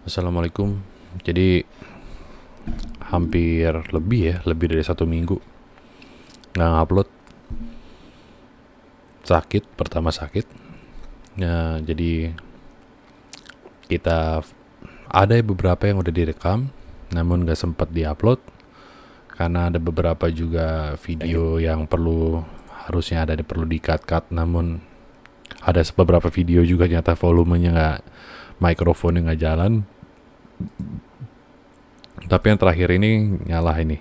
Assalamualaikum. Jadi hampir lebih dari 1 minggu nggak ngupload. Pertama sakit. Nah, jadi kita ada beberapa yang udah direkam, namun nggak sempat diupload karena ada beberapa juga video yang perlu di-cut, namun ada beberapa video juga nyata volumenya nggak, mikrofonnya nggak jalan. Tapi yang terakhir ini nyala ini.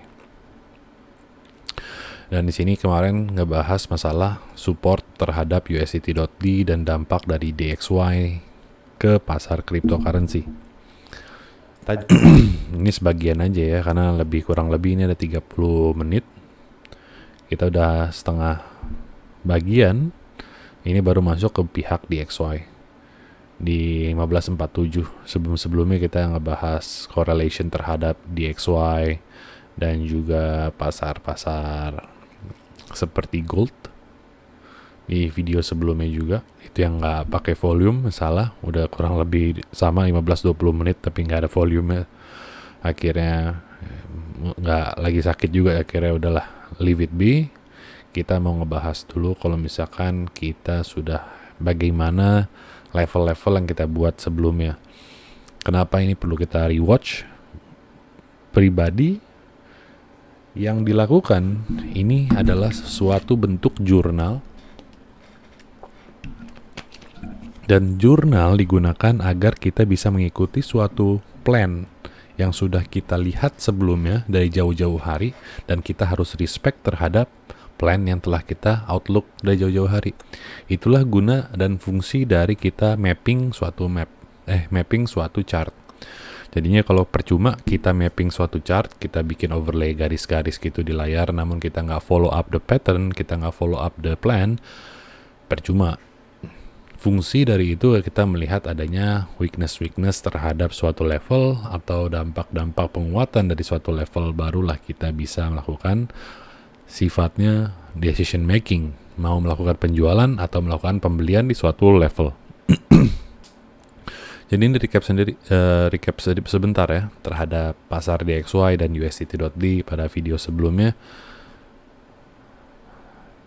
Dan di sini kemarin ngebahas masalah support terhadap USDT.D dan dampak dari DXY ke pasar cryptocurrency. Ini sebagian aja ya, karena kurang lebih ini ada 30 menit. Kita udah setengah bagian. Ini baru masuk ke pihak DXY di 1547. Sebelumnya kita ngebahas correlation terhadap DXY dan juga pasar-pasar seperti gold di video sebelumnya juga. Itu yang nggak pakai volume, salah, udah kurang lebih sama 15-20 menit tapi nggak ada volume. Akhirnya nggak lagi sakit juga, akhirnya udahlah, leave it be. Kita mau ngebahas dulu kalau misalkan kita sudah bagaimana level-level yang kita buat sebelumnya. Kenapa ini perlu kita rewatch? Pribadi yang dilakukan ini adalah suatu bentuk jurnal, dan jurnal digunakan agar kita bisa mengikuti suatu plan yang sudah kita lihat sebelumnya dari jauh-jauh hari, dan kita harus respect terhadap plan yang telah kita outlook dari jauh-jauh hari. Itulah guna dan fungsi dari kita mapping suatu chart. Jadinya kalau percuma kita mapping suatu chart, kita bikin overlay garis-garis gitu di layar, namun kita nggak follow up the pattern, kita nggak follow up the plan, percuma. Fungsi dari itu kita melihat adanya weakness terhadap suatu level atau dampak-dampak penguatan dari suatu level, barulah kita bisa melakukan sifatnya decision making, mau melakukan penjualan atau melakukan pembelian di suatu level. Jadi ini recap sebentar ya terhadap pasar DXY dan USDT.D pada video sebelumnya.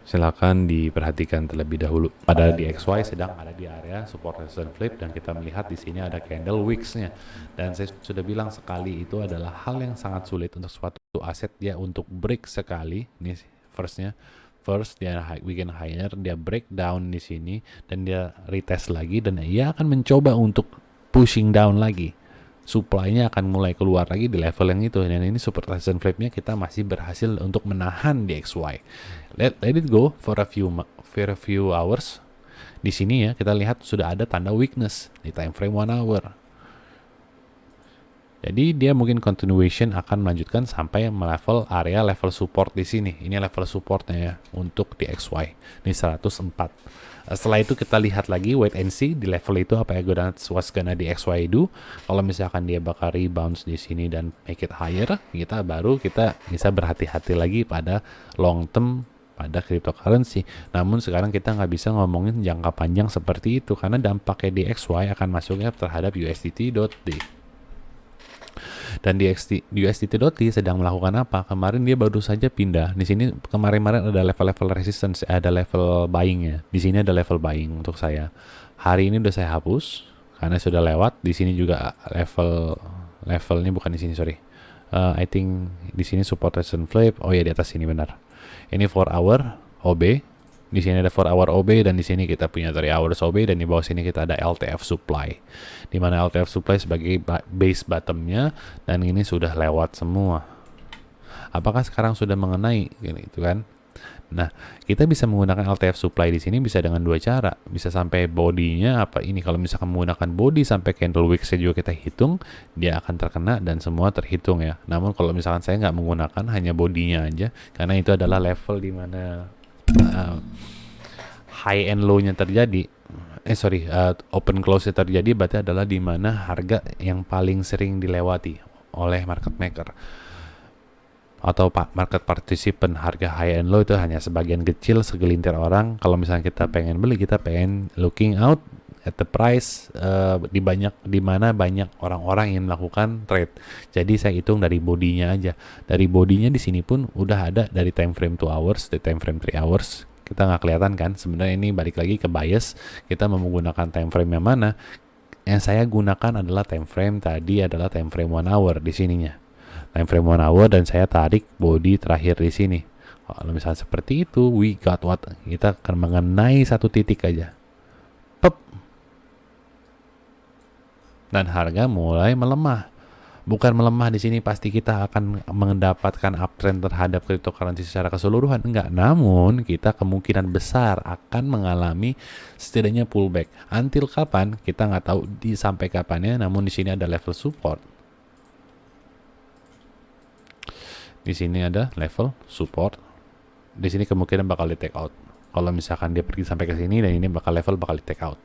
Silakan diperhatikan terlebih dahulu. Pada DXY sedang ada di area support resistance flip, dan kita melihat di sini ada candle wicks-nya. Dan saya sudah bilang sekali, itu adalah hal yang sangat sulit untuk suatu aset dia untuk break sekali. Ini first dia weekend higher, dia breakdown di sini dan dia retest lagi, dan ia akan mencoba untuk pushing down lagi. Supply-nya akan mulai keluar lagi di level yang itu, dan ini support resistance flip-nya kita masih berhasil untuk menahan DXY. Let it go for a few hours. Di sini ya kita lihat sudah ada tanda weakness di time frame 1 hour. Jadi dia mungkin continuation akan melanjutkan sampai area level support di sini. Ini level supportnya ya untuk DXY. Ini 104. Setelah itu kita lihat lagi, wait and see di level itu apa ya what's gonna DXY do. Kalau misalkan dia bakal rebounce di sini dan make it higher, kita bisa berhati-hati lagi pada long term pada cryptocurrency. Namun sekarang kita nggak bisa ngomongin jangka panjang seperti itu karena dampaknya DXY akan masuknya terhadap USDT.D. Dan di USDT.D sedang melakukan apa? Kemarin dia baru saja pindah. Di sini kemarin ada level-level resistance, ada level buying-nya. Di sini ada level buying untuk saya. Hari ini udah saya hapus karena sudah lewat. Di sini juga levelnya bukan di sini, sorry. I think di sini support resistance flip. Oh ya, di atas sini benar. Ini 4 hour OB. Di sini ada 4 hour OB, dan di sini kita punya 3 hours OB, dan di bawah sini kita ada LTF supply. Di mana LTF supply sebagai base bottomnya, dan ini sudah lewat semua. Apakah sekarang sudah mengenai gitu kan? Nah, kita bisa menggunakan LTF supply di sini bisa dengan dua cara. Bisa sampai bodinya apa ini, kalau misalkan menggunakan body sampai candle wicks-nya juga kita hitung, dia akan terkena dan semua terhitung ya. Namun kalau misalkan saya nggak menggunakan hanya bodinya aja, karena itu adalah level di mana high and low-nya terjadi. Open close-nya terjadi, berarti adalah di mana harga yang paling sering dilewati oleh market maker atau market participant. Harga high and low itu hanya sebagian kecil, segelintir orang. Kalau misalnya kita pengen beli, kita pengen looking out at the price di mana banyak orang-orang yang melakukan trade. Jadi saya hitung dari bodinya aja. Dari bodinya di sini pun udah ada dari time frame 2 hours, dari time frame 3 hours. Kita nggak kelihatan kan? Sebenarnya ini balik lagi ke bias. Kita mau menggunakan time frame yang mana? Yang saya gunakan adalah time frame tadi adalah time frame 1 hour di sininya. Time frame 1 hour dan saya tarik body terakhir di sini. Kalau misalnya seperti itu, we got what? Kita akan mengenai satu titik aja. Pep. Dan harga mulai melemah. Bukan melemah di sini pasti kita akan mendapatkan uptrend terhadap cryptocurrency secara keseluruhan. Enggak. Namun kita kemungkinan besar akan mengalami setidaknya pullback. Until kapan? Kita nggak tahu sampai kapannya. Namun di sini ada level support. Di sini ada level support. Di sini kemungkinan bakal di take out. Kalau misalkan dia pergi sampai ke sini dan ini bakal di take out.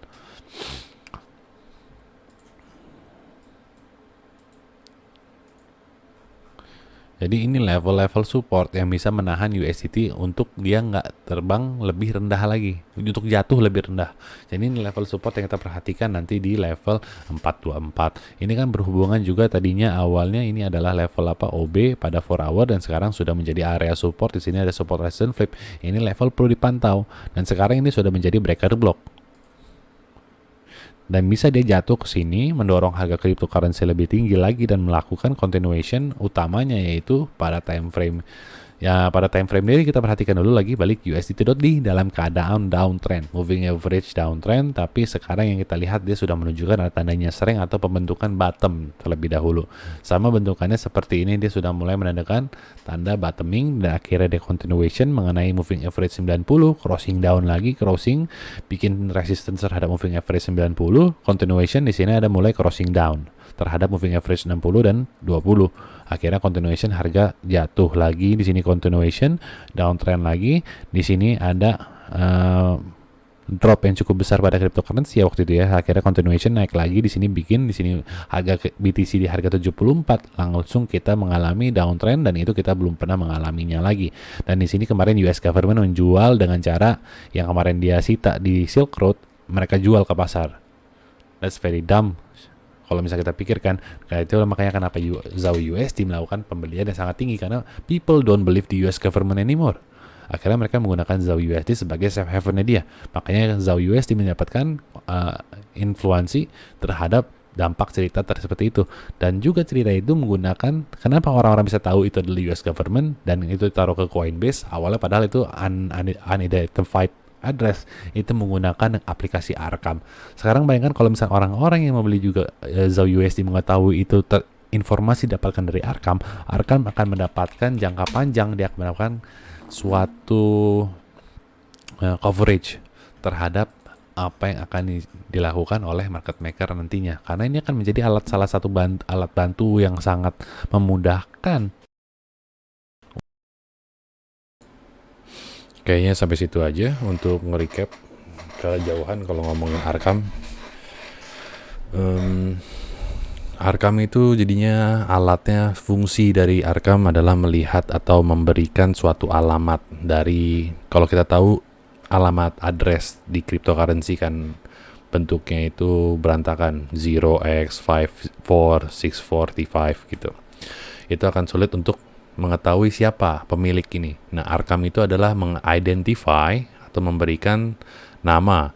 Jadi ini level-level support yang bisa menahan USDT untuk dia nggak terbang lebih rendah lagi, untuk jatuh lebih rendah. Jadi ini level support yang kita perhatikan nanti di level 424. Ini kan berhubungan juga tadinya awalnya ini adalah level OB pada 4 hour dan sekarang sudah menjadi area support. Di sini ada support resistance flip. Ini level perlu dipantau dan sekarang ini sudah menjadi breaker block. Dan bisa dia jatuh ke sini, mendorong harga cryptocurrency lebih tinggi lagi dan melakukan continuation utamanya yaitu pada time frame. Ya, pada time frame ini kita perhatikan dulu lagi balik USDT.D dalam keadaan downtrend, moving average downtrend, tapi sekarang yang kita lihat dia sudah menunjukkan ada tandanya sering atau pembentukan bottom terlebih dahulu. Sama bentukannya seperti ini, dia sudah mulai menandakan tanda bottoming dan akhirnya dia continuation mengenai moving average 90, crossing down lagi, crossing, bikin resistance terhadap moving average 90, continuation di sini ada mulai crossing down terhadap moving average 60 dan 20. Akhirnya continuation harga jatuh lagi, di sini continuation downtrend lagi, di sini ada drop yang cukup besar pada cryptocurrency ya waktu itu ya. Akhirnya continuation naik lagi, di sini harga BTC di harga 74, langsung kita mengalami downtrend dan itu kita belum pernah mengalaminya lagi. Dan di sini kemarin US government menjual dengan cara yang kemarin dia sita di Silk Road, mereka jual ke pasar. That's very dumb. Kalau misalnya kita pikirkan, kayak itu makanya kenapa ZAO USD melakukan pembelian yang sangat tinggi karena people don't believe the US government anymore. Akhirnya mereka menggunakan ZAO USD sebagai safe haven-nya dia. Makanya ZAO USD mendapatkan influensi terhadap dampak cerita seperti itu. Dan juga cerita itu menggunakan kenapa orang-orang bisa tahu itu adalah US government dan itu taruh ke Coinbase awalnya padahal itu unidentified address, itu menggunakan aplikasi Arkam. Sekarang bayangkan kalau misalnya orang-orang yang membeli juga ZAO USD mengetahui itu informasi didapatkan dari Arkam, Arkam akan mendapatkan jangka panjang, dia akan mendapatkan suatu coverage terhadap apa yang akan dilakukan oleh market maker nantinya. Karena ini akan menjadi salah satu alat bantu yang sangat memudahkan. Kayaknya sampai situ aja untuk nge-recap kejauhan kalau ngomongin Arkam. Arkam itu jadinya alatnya, fungsi dari Arkam adalah melihat atau memberikan suatu alamat dari, kalau kita tahu alamat address di cryptocurrency kan bentuknya itu berantakan 0x546435 gitu. Itu akan sulit untuk mengetahui siapa pemilik ini. Nah, Arkam itu adalah mengidentify atau memberikan nama,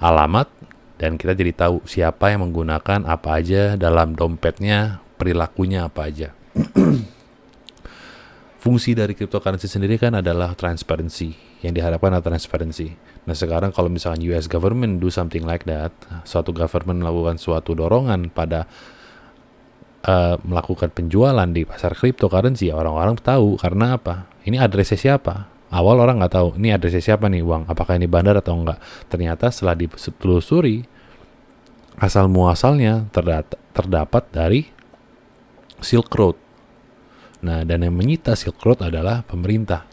alamat, dan kita jadi tahu siapa yang menggunakan apa aja dalam dompetnya, perilakunya apa aja. Fungsi dari cryptocurrency sendiri kan adalah transparency. Yang diharapkan adalah transparency. Nah, sekarang kalau misalkan US government do something like that, suatu government melakukan suatu dorongan pada melakukan penjualan di pasar cryptocurrency, orang-orang tahu karena apa? Ini addressnya siapa? Awal orang nggak tahu, ini addressnya siapa nih uang? Apakah ini bandar atau enggak? Ternyata setelah ditelusuri, asal muasalnya terdapat dari Silk Road. Nah, dan yang menyita Silk Road adalah pemerintah.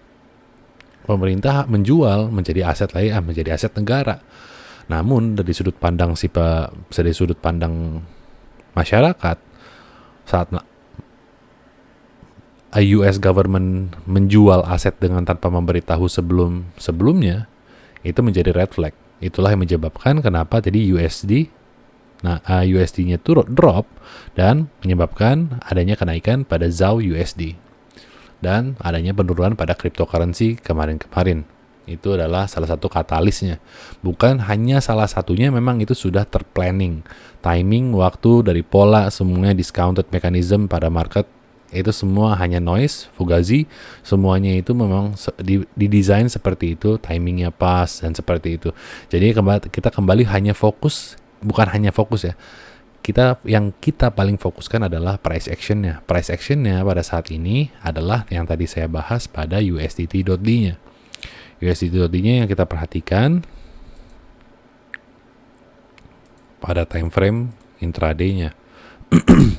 Pemerintah menjual menjadi aset lain, menjadi aset negara. Namun dari sudut pandang masyarakat, saat US government menjual aset dengan tanpa memberitahu sebelumnya, itu menjadi red flag. Itulah yang menyebabkan kenapa tadi USD-nya drop dan menyebabkan adanya kenaikan pada ZAU USD dan adanya penurunan pada cryptocurrency kemarin-kemarin. Itu adalah salah satu katalisnya. Bukan hanya salah satunya, memang itu sudah terplanning. Timing, waktu, dari pola, semuanya discounted mechanism pada market, itu semua hanya noise, fugazi, semuanya itu memang didesain seperti itu, timingnya pas, dan seperti itu. Jadi kita kembali hanya fokus, bukan hanya fokus ya, yang kita paling fokuskan adalah price actionnya. Price actionnya pada saat ini adalah yang tadi saya bahas pada USDT.D-nya. USDT.D-nya yang kita perhatikan pada time frame intraday-nya.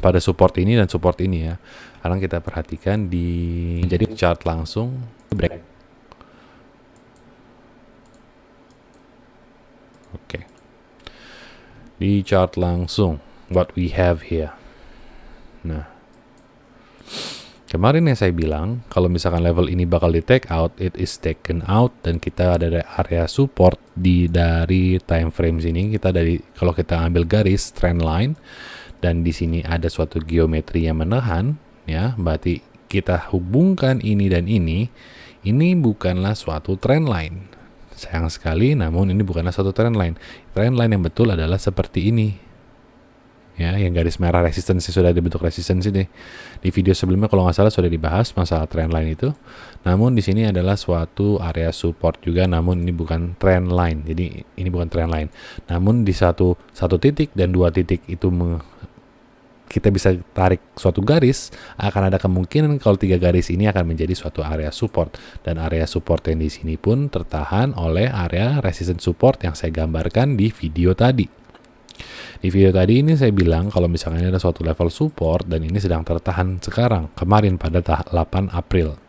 Pada support ini dan support ini ya. Sekarang kita perhatikan jadi chart langsung break. Oke. Di chart langsung what we have here. Nah, kemarin yang saya bilang, kalau misalkan level ini bakal di take out, it is taken out, dan kita ada area support dari time frame sini. Kalau kita ambil garis trend line, dan di sini ada suatu geometri yang menahan, ya, berarti kita hubungkan ini dan ini bukanlah suatu trend line. Sayang sekali, namun ini bukanlah suatu trend line. Trend line yang betul adalah seperti ini. Ya, yang garis merah resistensi sudah dibentuk resistensi deh. Di video sebelumnya kalau nggak salah sudah dibahas masalah trend line itu. Namun di sini adalah suatu area support juga, namun ini bukan trend line. Jadi ini bukan trend line. Namun di satu titik dan dua titik itu kita bisa tarik suatu garis, akan ada kemungkinan kalau tiga garis ini akan menjadi suatu area support, dan area support yang di sini pun tertahan oleh area resistance support yang saya gambarkan di video tadi. Di video tadi ini saya bilang kalau misalkan ini ada suatu level support dan ini sedang tertahan sekarang, kemarin pada 8 April.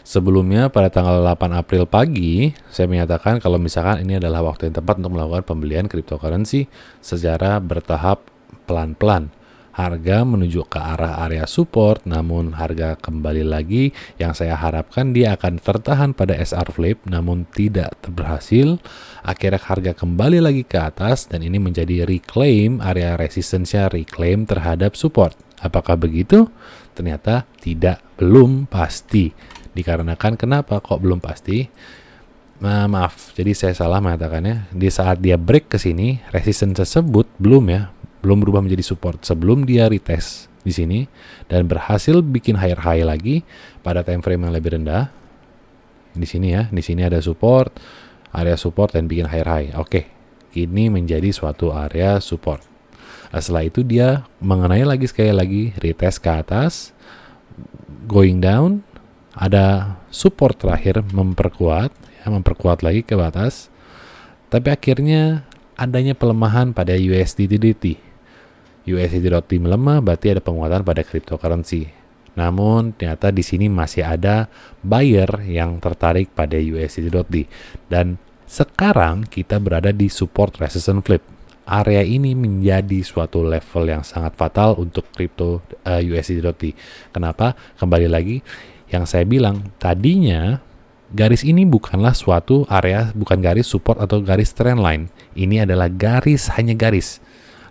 Sebelumnya pada tanggal 8 April pagi, saya menyatakan kalau misalkan ini adalah waktu yang tepat untuk melakukan pembelian cryptocurrency secara bertahap pelan-pelan. Harga menuju ke arah area support, namun harga kembali lagi yang saya harapkan dia akan tertahan pada SR flip, namun tidak berhasil. Akhirnya harga kembali lagi ke atas dan ini menjadi reclaim area resistance-nya, reclaim terhadap support. Apakah begitu? Ternyata belum pasti. Dikarenakan kenapa kok belum pasti? Maaf, jadi saya salah mengatakannya. Di saat dia break ke sini, resistance tersebut belum berubah menjadi support sebelum dia retest di sini dan berhasil bikin higher high lagi pada time frame yang lebih rendah. Di sini ya, di sini ada support, area support dan bikin higher high. Oke, ini menjadi suatu area support. Setelah itu dia mengenai lagi sekali lagi retest ke atas, going down, ada support terakhir memperkuat lagi ke atas. Tapi akhirnya adanya pelemahan pada USDT. USDT melemah, berarti ada penguatan pada cryptocurrency. Namun ternyata di sini masih ada buyer yang tertarik pada USDT. Dan sekarang kita berada di support resistance flip. Area ini menjadi suatu level yang sangat fatal untuk crypto USDT. Kenapa? Kembali lagi yang saya bilang tadinya, garis ini bukanlah suatu area, bukan garis support atau garis trend line. Ini adalah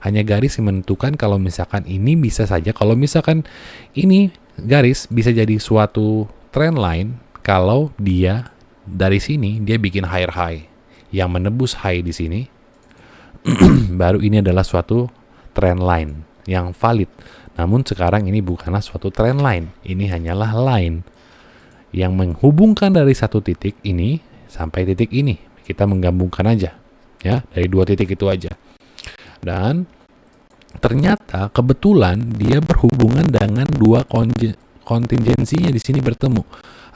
hanya garis yang menentukan kalau misalkan ini bisa saja, kalau misalkan ini garis bisa jadi suatu trend line kalau dia dari sini dia bikin higher high yang menebus high di sini. Baru ini adalah suatu trend line yang valid. Namun sekarang ini bukanlah suatu trend line, ini hanyalah line yang menghubungkan dari satu titik ini sampai titik ini. Kita menggabungkan aja ya, dari dua titik itu aja. Dan ternyata kebetulan dia berhubungan dengan dua kontingensinya di sini bertemu.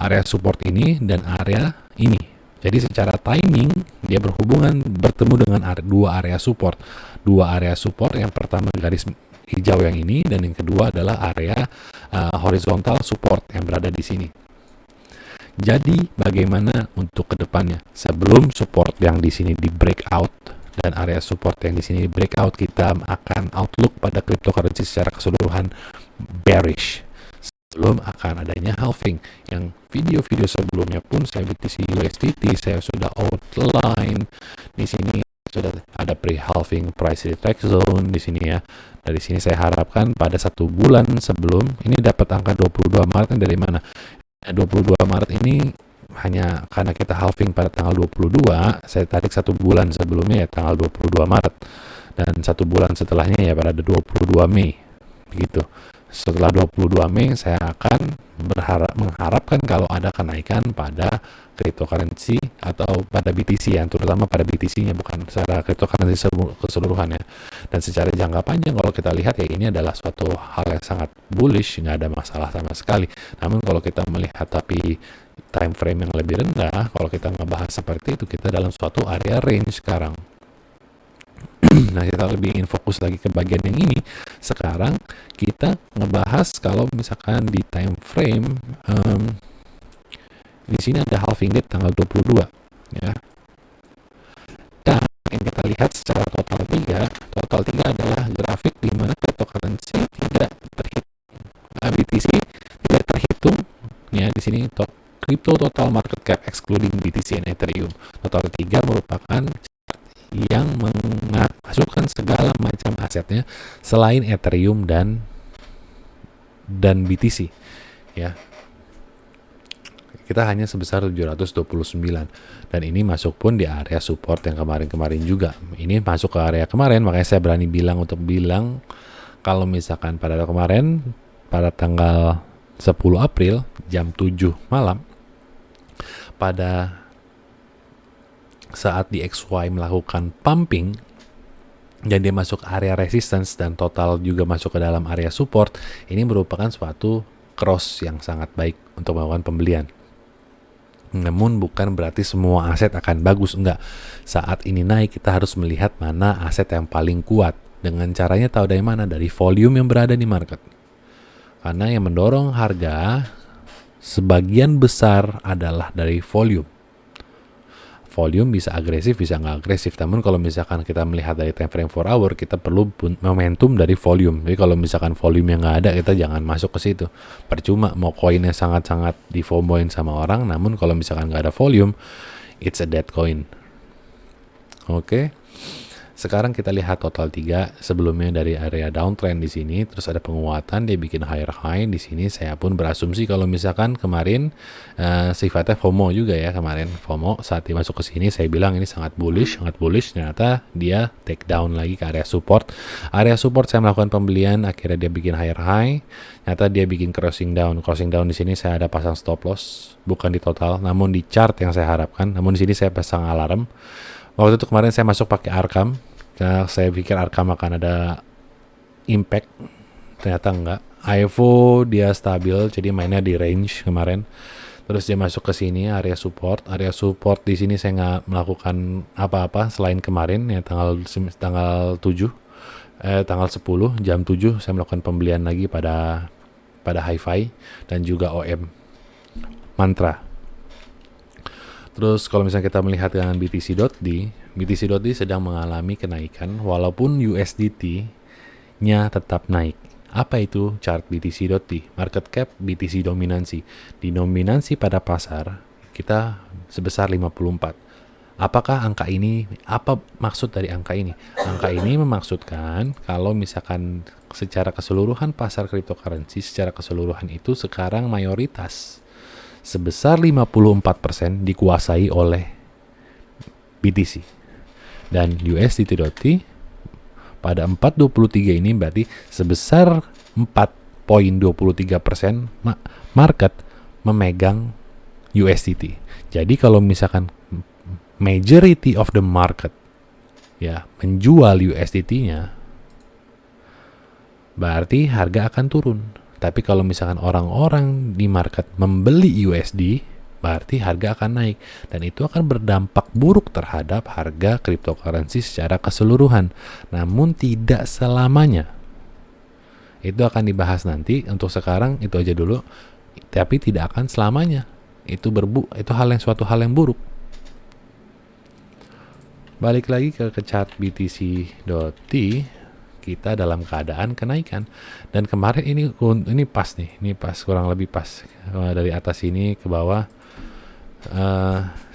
Area support ini dan area ini. Jadi secara timing dia bertemu dengan dua area support. Dua area support, yang pertama garis hijau yang ini dan yang kedua adalah area horizontal support yang berada di sini. Jadi bagaimana untuk kedepannya? Sebelum support yang di sini di breakout dan area support yang di sini di breakout, kita akan outlook pada cryptocurrency secara keseluruhan bearish. sebelum akan adanya halving. Yang video-video sebelumnya pun saya BTC USDT saya sudah outline di sini, sudah ada pre-halving price retract zone di sini ya. Dari sini saya harapkan pada 1 bulan sebelum ini dapat angka 22 Maret dari mana? 22 Maret ini hanya karena kita halving pada tanggal 22, saya tarik 1 bulan sebelumnya ya tanggal 22 Maret, dan 1 bulan setelahnya ya pada 22 Mei begitu. Setelah 22 Mei saya akan mengharapkan kalau ada kenaikan pada cryptocurrency atau pada BTC ya, terutama pada BTC-nya, bukan secara cryptocurrency keseluruhannya. Dan secara jangka panjang kalau kita lihat ya ini adalah suatu hal yang sangat bullish, nggak ada masalah sama sekali. Namun kalau kita melihat tapi time frame yang lebih rendah, kalau kita ngebahas seperti itu, kita dalam suatu area range sekarang. Nah, kita lebih fokus lagi ke bagian yang ini. Sekarang kita ngebahas kalau misalkan di time frame di sini ada halving date tanggal 22 ya. Dan yang kita lihat secara total 3 adalah grafik di mana cryptocurrency tidak terhitung. BTC tidak terhitung ya di sini. Crypto total market cap excluding BTC and Ethereum. Total 3 merupakan yang memasukkan segala macam asetnya selain Ethereum dan BTC ya. Kita hanya sebesar 729 dan ini masuk pun di area support yang kemarin-kemarin juga. Ini masuk ke area kemarin, makanya saya berani bilang kalau misalkan pada kemarin pada tanggal 10 April jam 7 malam pada saat di XY melakukan pumping dan dia masuk area resistance dan total juga masuk ke dalam area support, ini merupakan suatu cross yang sangat baik untuk melakukan pembelian. Namun bukan berarti semua aset akan bagus, enggak. Saat ini naik kita harus melihat mana aset yang paling kuat. Dengan caranya tahu dari mana? Dari volume yang berada di market. Karena yang mendorong harga sebagian besar adalah dari volume. Volume bisa agresif, bisa nggak agresif. Namun kalau misalkan kita melihat dari time frame 4 hour, kita perlu momentum dari volume. Jadi kalau misalkan volume yang nggak ada, kita jangan masuk ke situ. Percuma mau koinnya sangat-sangat di-FOMOin sama orang, namun kalau misalkan nggak ada volume, it's a dead coin. Oke. Sekarang kita lihat total 3 sebelumnya dari area downtrend di sini, terus ada penguatan, dia bikin higher high di sini. Saya pun berasumsi kalau misalkan kemarin sifatnya FOMO juga ya, kemarin FOMO saat dia masuk ke sini saya bilang ini sangat bullish. Ternyata dia take down lagi ke area support. Area support saya melakukan pembelian, akhirnya dia bikin higher high. Ternyata dia bikin crossing down. Crossing down di sini saya ada pasang stop loss, bukan di total, namun di chart yang saya harapkan. Namun di sini saya pasang alarm. Waktu itu kemarin saya masuk pakai Arkham. Saya pikir Arkham akan ada impact, ternyata enggak. IFO dia stabil, jadi mainnya di range kemarin. Terus dia masuk ke sini area support. Area support di sini saya nggak melakukan apa-apa selain kemarin ya tanggal 10 jam 7 saya melakukan pembelian lagi pada HiFi dan juga OM Mantra. Terus kalau misalnya kita melihat dengan BTC.D sedang mengalami kenaikan walaupun USDT-nya tetap naik. Apa itu chart BTC.D? Market cap BTC dominansi. Di dominansi pada pasar kita sebesar 54. Apakah angka ini, apa maksud dari angka ini? Angka ini memaksudkan kalau misalkan secara keseluruhan pasar cryptocurrency secara keseluruhan itu sekarang mayoritas sebesar 54% dikuasai oleh BTC. Dan USDT.T pada 4.23 ini berarti sebesar 4.23% market memegang USDT. Jadi kalau misalkan majority of the market ya menjual USDT-nya, berarti harga akan turun. Tapi kalau misalkan orang-orang di market membeli USD, berarti harga akan naik. Dan itu akan berdampak buruk terhadap harga cryptocurrency secara keseluruhan. Namun tidak selamanya. Itu akan dibahas nanti. Untuk sekarang itu aja dulu. Tapi tidak akan selamanya. Itu suatu hal yang buruk. Balik lagi ke chart BTC.T. kita dalam keadaan kenaikan. Dan kemarin ini pas nih, ini pas, kurang lebih pas. Dari atas ini ke bawah,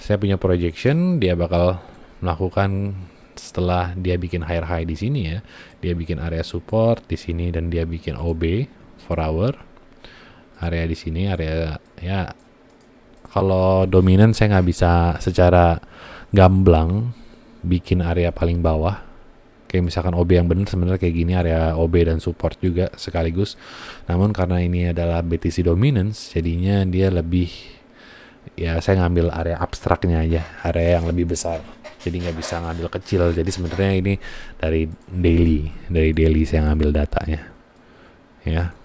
saya punya projection dia bakal melakukan, setelah dia bikin higher high di sini ya, dia bikin area support di sini dan dia bikin OB 4 hour area di sini, area ya. Kalau dominan saya nggak bisa secara gamblang bikin area paling bawah. Kayak misalkan OB yang benar sebenarnya kayak gini, area OB dan support juga sekaligus. Namun karena ini adalah BTC dominance, jadinya dia lebih, ya saya ngambil area abstraknya aja, area yang lebih besar. Jadi nggak bisa ngambil kecil. Jadi sebenarnya ini dari daily saya ngambil datanya. Ya,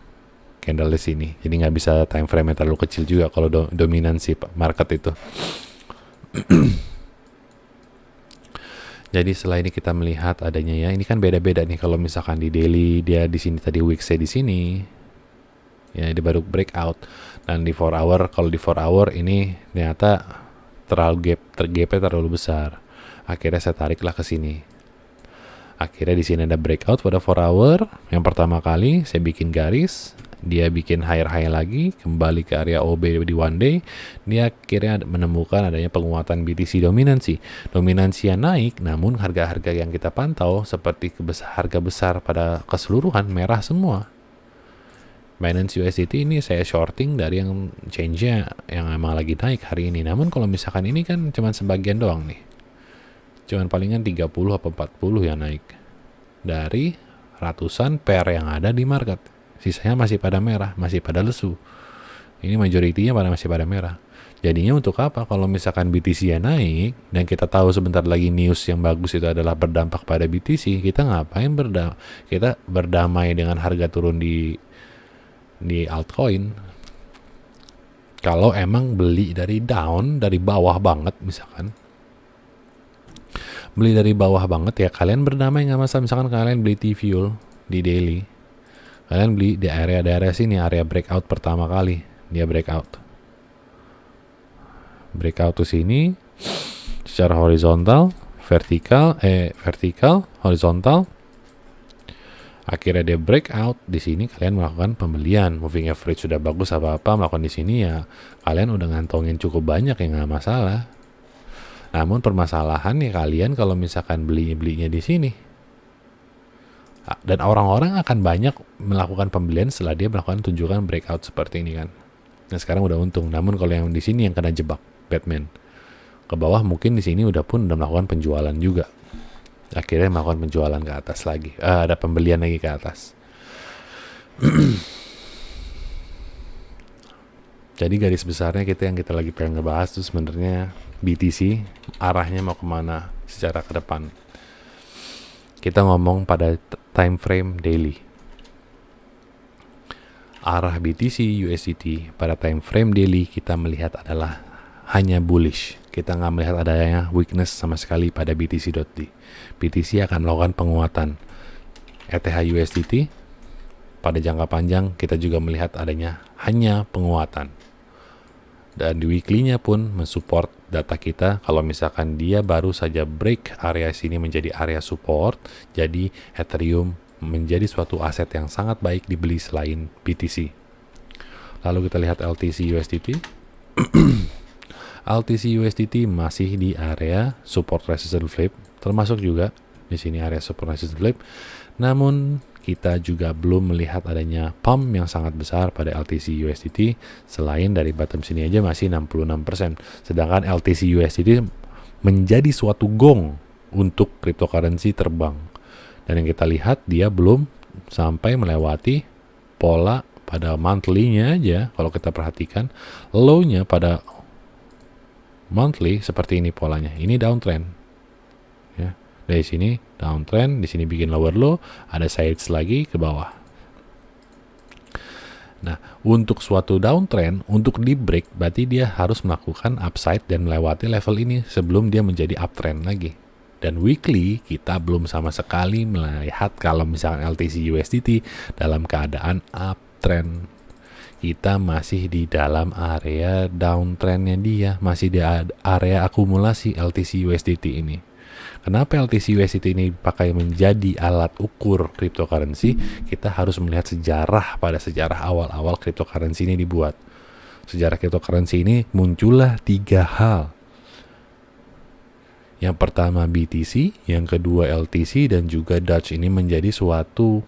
candle di sini. Jadi nggak bisa time frame yang terlalu kecil juga kalau dominansi market itu. Jadi setelah ini kita melihat adanya ya, ini kan beda-beda nih. Kalau misalkan di daily dia di sini tadi weekly di sini, ya dia baru breakout. Dan di 4 hour, kalau di 4 hour ini ternyata gapnya terlalu besar. Akhirnya saya tariklah ke sini. Akhirnya di sini ada breakout pada 4 hour. Yang pertama kali saya bikin garis, dia bikin higher high lagi, kembali ke area OB di one day. Dia akhirnya menemukan adanya penguatan BTC dominansi. Dominansi yang naik, namun harga-harga yang kita pantau seperti harga besar pada keseluruhan merah semua. Binance USDT ini saya shorting dari yang change-nya yang emang lagi naik hari ini. Namun kalau misalkan ini kan cuma sebagian doang nih. Cuman palingan 30 atau 40 yang naik dari ratusan pair yang ada di market. Sisanya masih pada merah, masih pada lesu. Ini majoritinya masih pada merah. Jadinya untuk apa kalau misalkan BTC yang naik dan kita tahu sebentar lagi news yang bagus itu adalah berdampak pada BTC, kita ngapain kita berdamai dengan harga turun di altcoin? Kalau emang beli dari bawah banget misalkan, beli dari bawah banget ya kalian berdamai nggak masalah. Misalkan kalian beli T-Fuel di daily, kalian beli di area sini, area breakout pertama kali dia breakout ke sini secara horizontal, vertikal, horizontal. Akhirnya dia breakout di sini, kalian melakukan pembelian. Moving average sudah bagus apa melakukan di sini ya, kalian udah ngantongin cukup banyak ya nggak masalah. Namun permasalahannya kalian kalau misalkan belinya di sini, dan orang-orang akan banyak melakukan pembelian setelah dia melakukan tunjukan breakout seperti ini kan. Nah sekarang udah untung. Namun kalau yang di sini yang kena jebak Batman ke bawah, mungkin di sini udah melakukan penjualan juga. Akhirnya melakukan penjualan ke atas lagi. Ada pembelian lagi ke atas. Jadi garis besarnya yang kita lagi pengen ngebahas tuh sebenarnya BTC arahnya mau kemana secara ke depan. Kita ngomong pada time frame daily. Arah BTC USDT pada time frame daily kita melihat adalah hanya bullish. Kita nggak melihat adanya weakness sama sekali pada BTC.D. BTC akan melakukan penguatan. ETH USDT pada jangka panjang kita juga melihat adanya hanya penguatan. Dan di weekly-nya pun mensupport data kita. Kalau misalkan dia baru saja break area sini menjadi area support, jadi Ethereum menjadi suatu aset yang sangat baik dibeli selain BTC. Lalu kita lihat LTC USDT. LTC USDT masih di area support resistance flip, termasuk juga di sini area support resistance flip. Namun kita juga belum melihat adanya pump yang sangat besar pada LTC USDT. Selain dari bottom sini aja masih 66%. Sedangkan LTC USDT menjadi suatu gong untuk cryptocurrency terbang. Dan yang kita lihat dia belum sampai melewati pola pada monthly-nya aja. Kalau kita perhatikan low-nya pada monthly seperti ini polanya. Ini downtrend. Ya. Dari sini downtrend, di sini bikin lower low, ada sides lagi ke bawah. Nah, untuk suatu downtrend, untuk di break, berarti dia harus melakukan upside dan melewati level ini sebelum dia menjadi uptrend lagi. Dan weekly, kita belum sama sekali melihat kalau misalkan LTC USDT dalam keadaan uptrend. Kita masih di dalam area downtrendnya dia, masih di area akumulasi LTC USDT ini. Kenapa LTC USDT ini pakai menjadi alat ukur cryptocurrency? Kita harus melihat pada sejarah awal-awal cryptocurrency ini dibuat. Sejarah cryptocurrency ini muncullah 3 hal. Yang pertama BTC, yang kedua LTC, dan juga Dutch. Ini menjadi suatu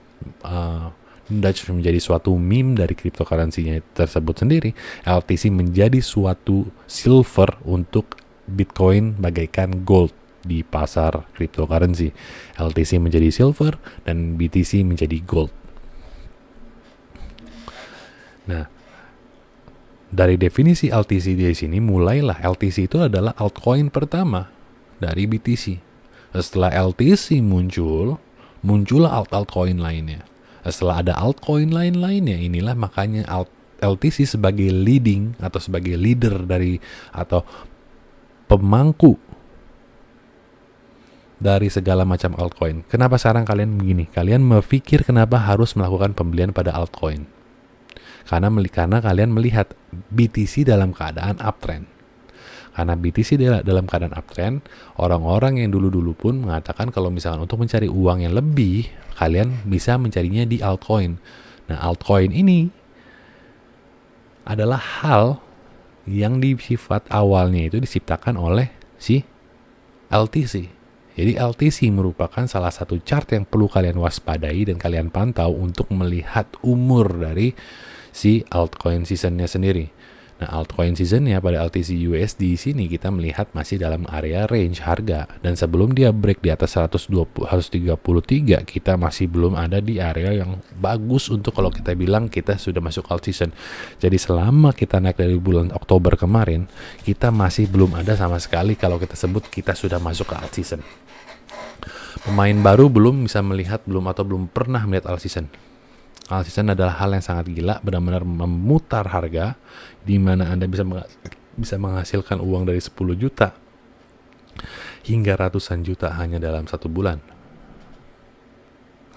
meme dari cryptocurrency-nya tersebut sendiri. LTC menjadi suatu silver untuk Bitcoin bagaikan gold di pasar cryptocurrency. LTC menjadi silver dan BTC menjadi gold. Nah, dari definisi LTC di sini mulailah LTC itu adalah altcoin pertama dari BTC. Setelah LTC muncullah altcoin lainnya. Setelah ada altcoin lainnya, inilah makanya LTC sebagai leading atau sebagai leader atau pemangku dari segala macam altcoin. Kenapa sekarang kalian begini? Kalian berpikir kenapa harus melakukan pembelian pada altcoin? Karena kalian melihat BTC dalam keadaan uptrend. Karena BTC dalam keadaan uptrend, orang-orang yang dulu-dulu pun mengatakan kalau misalkan untuk mencari uang yang lebih, kalian bisa mencarinya di altcoin. Nah, altcoin ini adalah hal yang sifat awalnya itu diciptakan oleh si LTC. Jadi LTC merupakan salah satu chart yang perlu kalian waspadai dan kalian pantau untuk melihat umur dari si altcoin seasonnya sendiri. Nah, altcoin seasonnya pada LTC USD sini kita melihat masih dalam area range harga, dan sebelum dia break di atas 133 kita masih belum ada di area yang bagus untuk kalau kita bilang kita sudah masuk alt season. Jadi selama kita naik dari bulan Oktober kemarin, kita masih belum ada sama sekali kalau kita sebut kita sudah masuk ke alt season. Pemain baru belum bisa melihat belum pernah melihat alt season. Alt season adalah hal yang sangat gila, benar-benar memutar harga, di mana Anda bisa menghasilkan uang dari 10 juta hingga ratusan juta hanya dalam 1 bulan.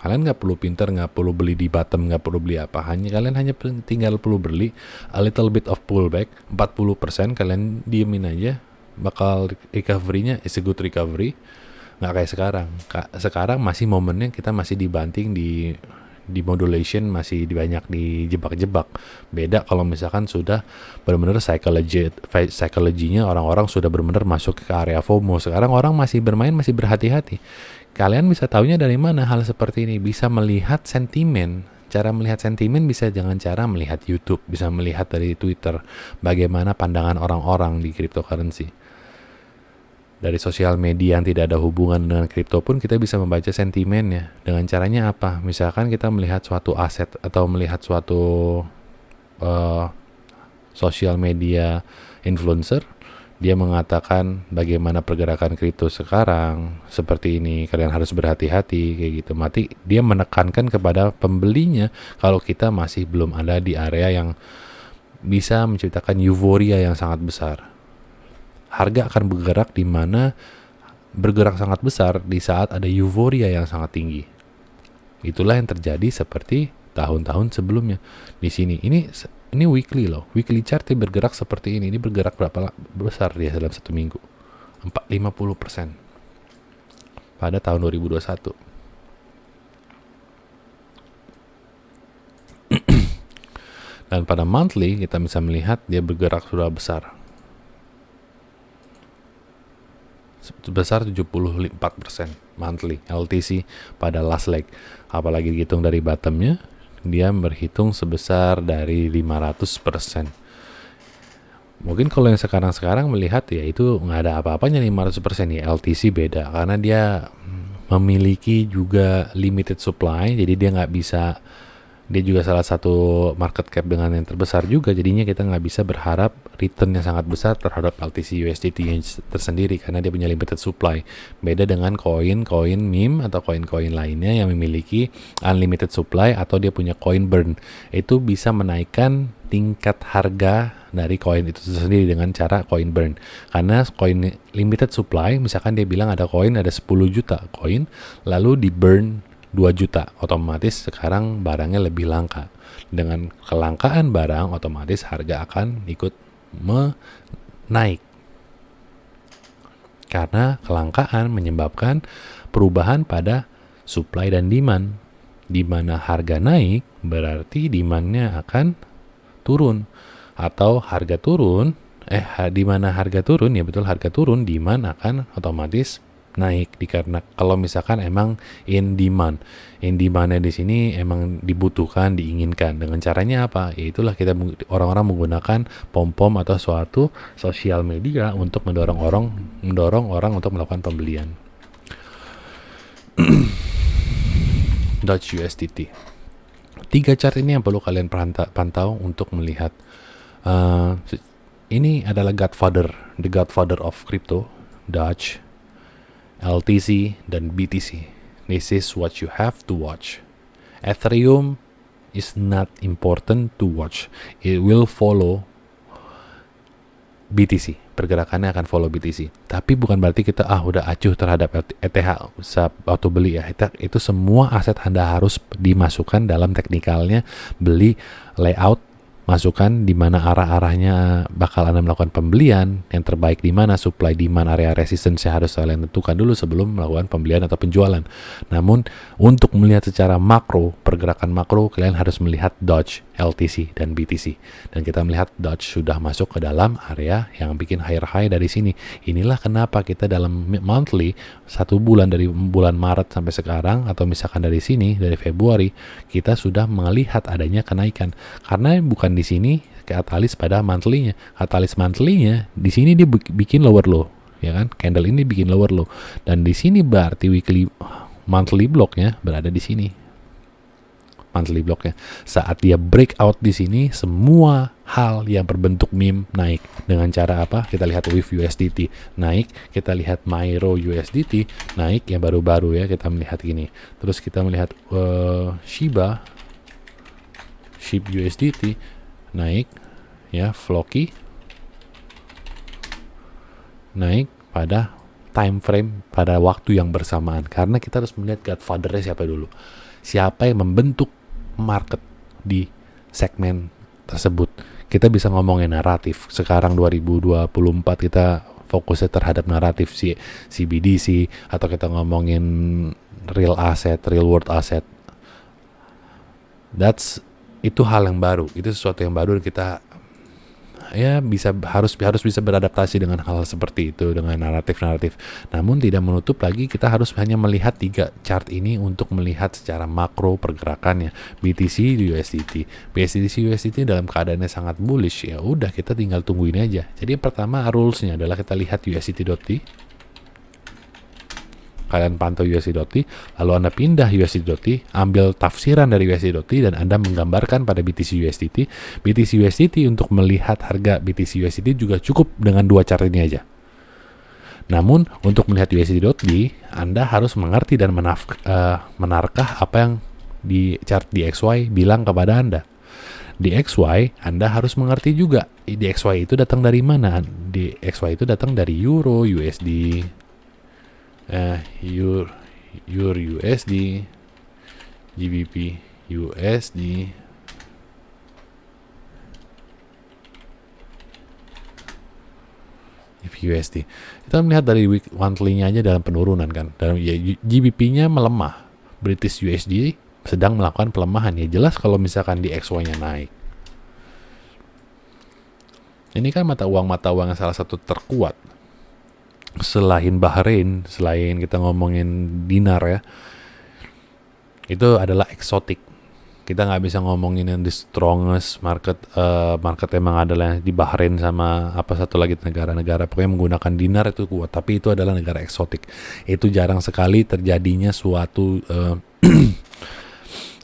Kalian nggak perlu pintar, nggak perlu beli di bottom, nggak perlu beli apa. Kalian hanya tinggal perlu beli a little bit of pullback, 40%, kalian diemin aja, bakal recovery-nya is a good recovery. Nggak kayak sekarang. Sekarang masih momennya kita masih dibanting di modulation, masih banyak dijebak-jebak. Beda kalau misalkan sudah benar-benar psikologinya orang-orang sudah benar-benar masuk ke area FOMO. Sekarang orang masih bermain, masih berhati-hati. Kalian bisa tahunya dari mana hal seperti ini? Bisa melihat sentimen. Cara melihat sentimen bisa dengan cara melihat YouTube, bisa melihat dari Twitter bagaimana pandangan orang-orang di cryptocurrency. Dari sosial media yang tidak ada hubungan dengan kripto pun kita bisa membaca sentimennya. Dengan caranya apa? Misalkan kita melihat suatu aset atau melihat suatu sosial media influencer, dia mengatakan bagaimana pergerakan kripto sekarang seperti ini, kalian harus berhati-hati kayak gitu. Dia menekankan kepada pembelinya kalau kita masih belum ada di area yang bisa menciptakan euforia yang sangat besar. Harga akan bergerak sangat besar di saat ada euforia yang sangat tinggi. Itulah yang terjadi seperti tahun-tahun sebelumnya. Di sini ini weekly loh. Weekly chart bergerak seperti ini. Ini bergerak berapa besar dia dalam 1 minggu? 50% pada tahun 2021. Dan pada monthly kita bisa melihat dia bergerak sudah besar. Sebesar 74% monthly LTC pada last leg. Apalagi dihitung dari bottomnya, dia berhitung sebesar dari 500%. Mungkin kalau yang sekarang melihat ya itu nggak ada apa-apanya 500%, ya LTC beda karena dia memiliki juga limited supply, jadi dia juga salah satu market cap dengan yang terbesar juga, jadinya kita nggak bisa berharap return yang sangat besar terhadap LTC USDT tersendiri karena dia punya limited supply. Beda dengan koin meme atau koin-koin lainnya yang memiliki unlimited supply atau dia punya coin burn, itu bisa menaikkan tingkat harga dari koin itu sendiri dengan cara coin burn. Karena koin limited supply, misalkan dia bilang ada 10 juta koin, lalu di burn 2 juta, otomatis sekarang barangnya lebih langka. Dengan kelangkaan barang, otomatis harga akan ikut naik. Karena kelangkaan menyebabkan perubahan pada supply dan demand. Di mana harga naik, berarti demand-nya akan turun. Atau harga turun, di mana harga turun, ya betul harga turun, demand akan otomatis naik. Karena kalau misalkan emang in demandnya di sini emang dibutuhkan, diinginkan. Dengan caranya apa? Ya itulah kita orang-orang menggunakan pom-pom atau suatu sosial media untuk mendorong orang untuk melakukan pembelian. Dodge USDT. 3 chart ini yang perlu kalian pantau untuk melihat. Ini adalah the godfather of crypto, Dodge, LTC, dan BTC. This is what you have to watch. Ethereum is not important to watch. It will follow BTC. Pergerakannya akan follow BTC. Tapi bukan berarti kita udah acuh terhadap ETH auto beli ya. Itu semua aset Anda harus dimasukkan dalam teknikalnya, beli, layout, masukkan di mana arah-arahnya bakal Anda melakukan pembelian, yang terbaik di mana, supply, demand, area resistance harus kalian tentukan dulu sebelum melakukan pembelian atau penjualan. Namun untuk melihat secara makro, pergerakan makro, kalian harus melihat Dodge, LTC, dan BTC. Dan kita melihat Dodge sudah masuk ke dalam area yang bikin higher high dari sini. Inilah kenapa kita dalam monthly 1 bulan dari bulan Maret sampai sekarang, atau misalkan dari sini dari Februari, kita sudah melihat adanya kenaikan. Karena bukan di sini katalis pada monthly-nya. Katalis monthly-nya di sini dia bikin lower low, ya kan? Candle ini bikin lower low. Dan di sini berarti monthly block-nya berada di sini. Monthly block-nya. Saat dia breakout di sini, semua hal yang berbentuk meme naik. Dengan cara apa? Kita lihat WIF USDT naik, kita lihat Myro USDT naik yang baru-baru ya, kita melihat gini. Terus kita melihat SHIB USDT naik ya, Floki naik pada time frame, pada waktu yang bersamaan. Karena kita harus melihat godfather-nya siapa dulu, siapa yang membentuk market di segmen tersebut. Kita bisa ngomongin naratif. Sekarang 2024 kita fokusnya terhadap naratif CBDC, atau kita ngomongin real world asset. Itu hal yang baru, itu sesuatu yang baru, dan kita ya harus bisa beradaptasi dengan hal seperti itu, dengan naratif. Namun tidak menutup lagi kita harus hanya melihat 3 chart ini untuk melihat secara makro pergerakannya. BTC USDT dalam keadaannya sangat bullish, ya udah kita tinggal tungguin aja. Jadi pertama rulesnya adalah kita lihat USDT.T. Kalian pantau USDT, lalu Anda pindah USDT, ambil tafsiran dari USDT, dan Anda menggambarkan pada BTC USDT untuk melihat harga BTC USDT juga cukup dengan 2 chart ini aja. Namun untuk melihat USDT, Anda harus mengerti dan menarkah apa yang di chart DXY bilang kepada Anda. DXY Anda harus mengerti juga DXY itu datang dari mana. DXY itu datang dari Euro, USD, Euro USD, GBP USD, USD. Kita melihat dari monthly-nya aja dalam penurunan kan. Dalam GBP-nya melemah, British USD sedang melakukan pelemahan. Ya jelas kalau misalkan DXY-nya naik. Ini kan mata uang yang salah satu terkuat. Selain Bahrain, selain kita ngomongin dinar ya, itu adalah eksotik. Kita nggak bisa ngomongin yang the strongest market emang adalah di Bahrain sama apa satu lagi negara-negara pokoknya menggunakan dinar itu kuat, tapi itu adalah negara eksotik. Itu jarang sekali terjadinya suatu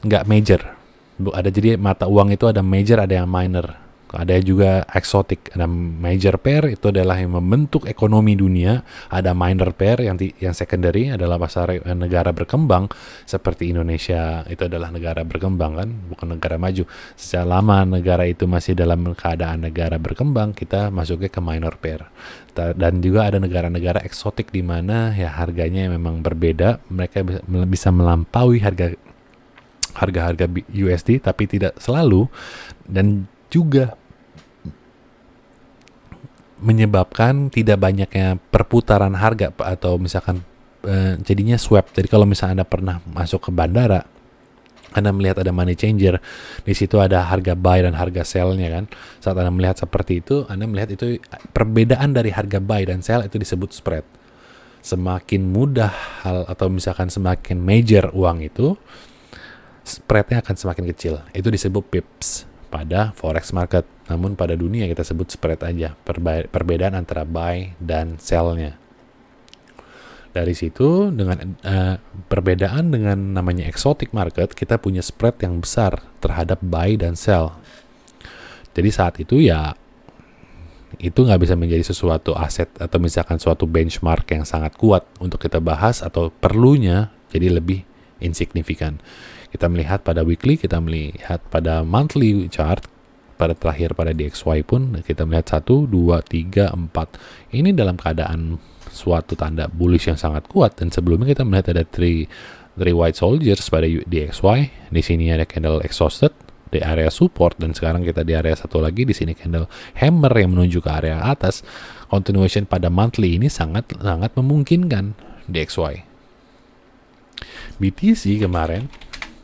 nggak major. Jadi mata uang itu ada major, ada yang minor. Ada juga eksotik, ada major pair itu adalah yang membentuk ekonomi dunia, ada minor pair yang secondary adalah pasar negara berkembang seperti Indonesia, itu adalah negara berkembang kan, bukan negara maju. Selama negara itu masih dalam keadaan negara berkembang, kita masuknya ke minor pair. Dan juga ada negara-negara eksotik di mana ya harganya memang berbeda, mereka bisa melampaui harga USD tapi tidak selalu, dan juga menyebabkan tidak banyaknya perputaran harga atau misalkan jadinya swap. Jadi kalau misalnya Anda pernah masuk ke bandara, Anda melihat ada money changer, di situ ada harga buy dan harga sell-nya kan. Saat Anda melihat seperti itu, Anda melihat itu perbedaan dari harga buy dan sell itu disebut spread. Semakin mudah hal atau misalkan semakin major uang itu, spreadnya akan semakin kecil. Itu disebut pips pada forex market. Namun pada dunia kita sebut spread aja, perbedaan antara buy dan sell-nya. Dari situ dengan perbedaan dengan namanya exotic market, kita punya spread yang besar terhadap buy dan sell. Jadi saat itu ya itu nggak bisa menjadi sesuatu aset atau misalkan suatu benchmark yang sangat kuat untuk kita bahas, atau perlunya jadi lebih insignifikan. Kita melihat pada weekly, kita melihat pada monthly chart, pada terakhir pada DXY pun kita melihat 1, 2, 3, 4. Ini dalam keadaan suatu tanda bullish yang sangat kuat, dan sebelumnya kita melihat ada 3 white soldiers pada DXY. Di sini ada candle exhausted di area support, dan sekarang kita di area satu lagi, di sini candle hammer yang menuju ke area atas. Continuation pada monthly ini sangat memungkinkan DXY. BTC kemarin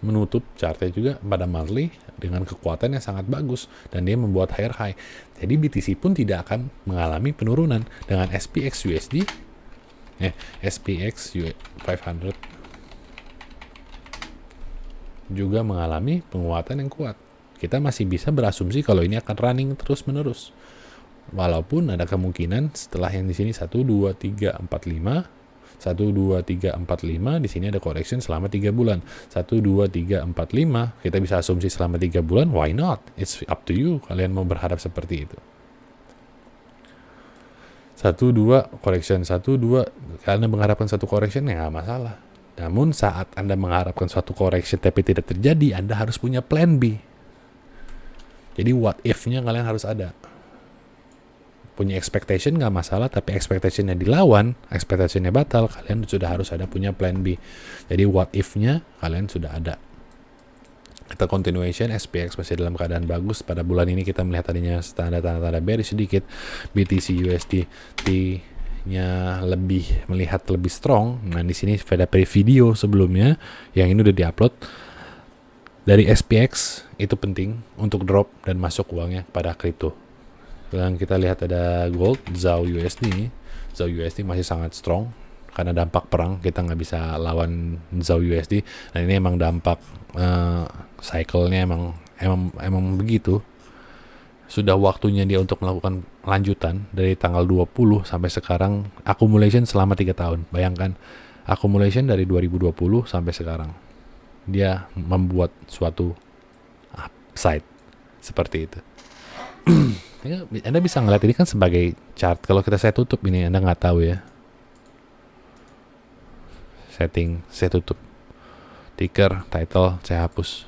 menutup chartnya juga pada monthly dengan kekuatan yang sangat bagus, dan dia membuat higher high. Jadi BTC pun tidak akan mengalami penurunan. Dengan SPX USD, SPX 500 juga mengalami penguatan yang kuat. Kita masih bisa berasumsi kalau ini akan running terus menerus. Walaupun ada kemungkinan setelah yang di sini 1, 2, 3, 4, 5, 1, 2, 3, 4, 5, di sini ada correction selama 3 bulan. 1, 2, 3, 4, 5, kita bisa asumsi selama 3 bulan, why not? It's up to you, kalian mau berharap seperti itu. 1, 2, correction, 1, 2, kalian mengharapkan satu correction, ya nggak masalah. Namun saat Anda mengharapkan suatu correction tapi tidak terjadi, Anda harus punya plan B. Jadi what if-nya kalian harus ada. Punya expectation nggak masalah, tapi expectation-nya dilawan, expectation-nya batal, kalian sudah harus ada punya plan B. Jadi what if-nya kalian sudah ada. Kita continuation, SPX masih dalam keadaan bagus. Pada bulan ini kita melihat tadinya tanda-tanda bearish sedikit. BTC USDT-nya melihat lebih strong. Nah, di sini pada video sebelumnya yang ini udah diupload. Dari SPX itu penting untuk drop dan masuk uangnya pada kripto. Dan kita lihat ada gold, ZAU USD. ZAU USD masih sangat strong karena dampak perang, kita nggak bisa lawan ZAU USD. Dan ini emang dampak cycle-nya emang begitu. Sudah waktunya dia untuk melakukan lanjutan dari tanggal 20 sampai sekarang, accumulation selama 3 tahun. Bayangkan, accumulation dari 2020 sampai sekarang. Dia membuat suatu upside seperti itu. Anda bisa ngeliat ini kan sebagai chart. Kalau saya tutup ini, Anda nggak tahu ya. Setting, saya tutup. Ticker, title, saya hapus.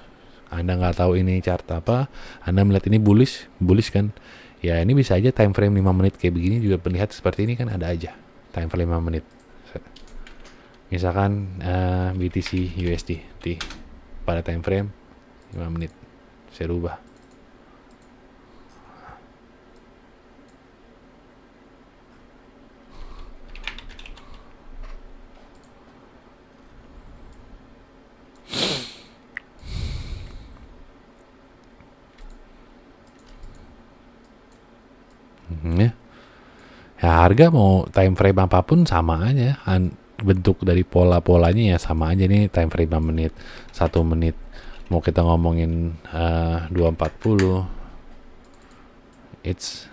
Anda nggak tahu ini chart apa. Anda melihat ini bullish kan. Ya ini bisa aja time frame 5 menit kayak begini juga terlihat seperti ini kan, ada aja. Time frame 5 menit. Misalkan BTC USD pada time frame 5 menit. Saya rubah. Ya, harga mau time frame apapun sama aja. Bentuk dari pola-polanya ya sama aja nih, time frame 5 menit, 1 menit. Mau kita ngomongin 240, it's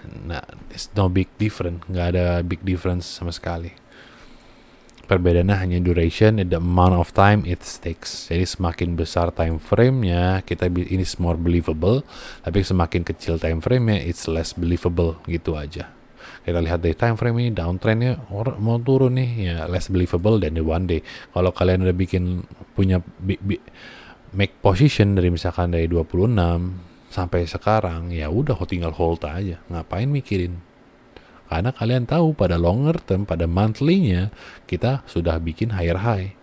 no big difference, nggak ada big difference sama sekali. Perbedaannya hanya duration, the amount of time it takes. Jadi semakin besar time frame-nya, ini more believable. Tapi semakin kecil time frame-nya, it's less believable, gitu aja. Kita lihat dari time frame ini, downtrend-nya mau turun nih, ya less believable than the one day. Kalau kalian udah punya make position dari misalkan dari 26 sampai sekarang, ya udah tinggal hold aja. Ngapain mikirin? Karena kalian tahu pada longer term, pada monthly-nya, kita sudah bikin higher high.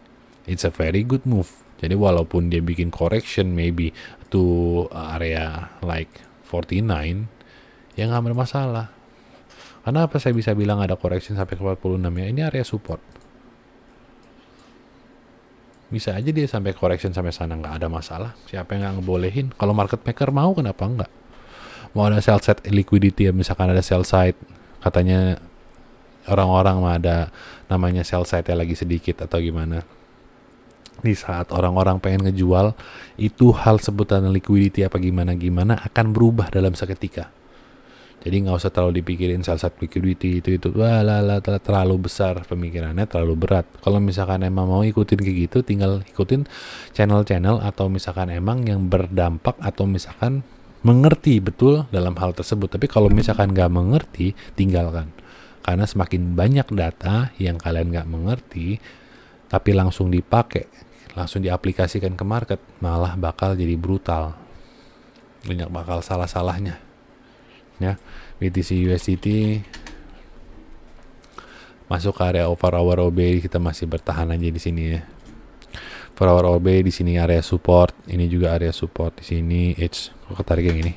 It's a very good move. Jadi walaupun dia bikin correction maybe to area like 49, ya nggak bermasalah. Karena apa saya bisa bilang ada correction sampai ke 46 ya? Ini area support. Bisa aja dia sampai correction sampai sana, nggak ada masalah. Siapa yang nggak ngebolehin? Kalau market maker mau, kenapa enggak? Mau ada sell side liquidity ya, misalkan ada sell side, katanya orang-orang mah ada namanya sell side ya lagi sedikit atau gimana. Di saat orang-orang pengen ngejual, itu hal sebutan liquidity apa gimana-gimana akan berubah dalam seketika. Jadi nggak usah terlalu dipikirin sell side liquidity itu wah lah terlalu besar pemikirannya, terlalu berat. Kalau misalkan emang mau ikutin kayak gitu, tinggal ikutin channel-channel atau misalkan emang yang berdampak atau misalkan mengerti betul dalam hal tersebut. Tapi kalau misalkan nggak mengerti, tinggalkan. Karena semakin banyak data yang kalian nggak mengerti, tapi langsung dipakai, langsung diaplikasikan ke market, malah bakal jadi brutal. Banyak bakal salah-salahnya. Ya, BTC USDT masuk ke area over hour OB, kita masih bertahan aja di sini ya. For hour OB di sini area support, ini juga area support di sini. Kok ketarik yang ini?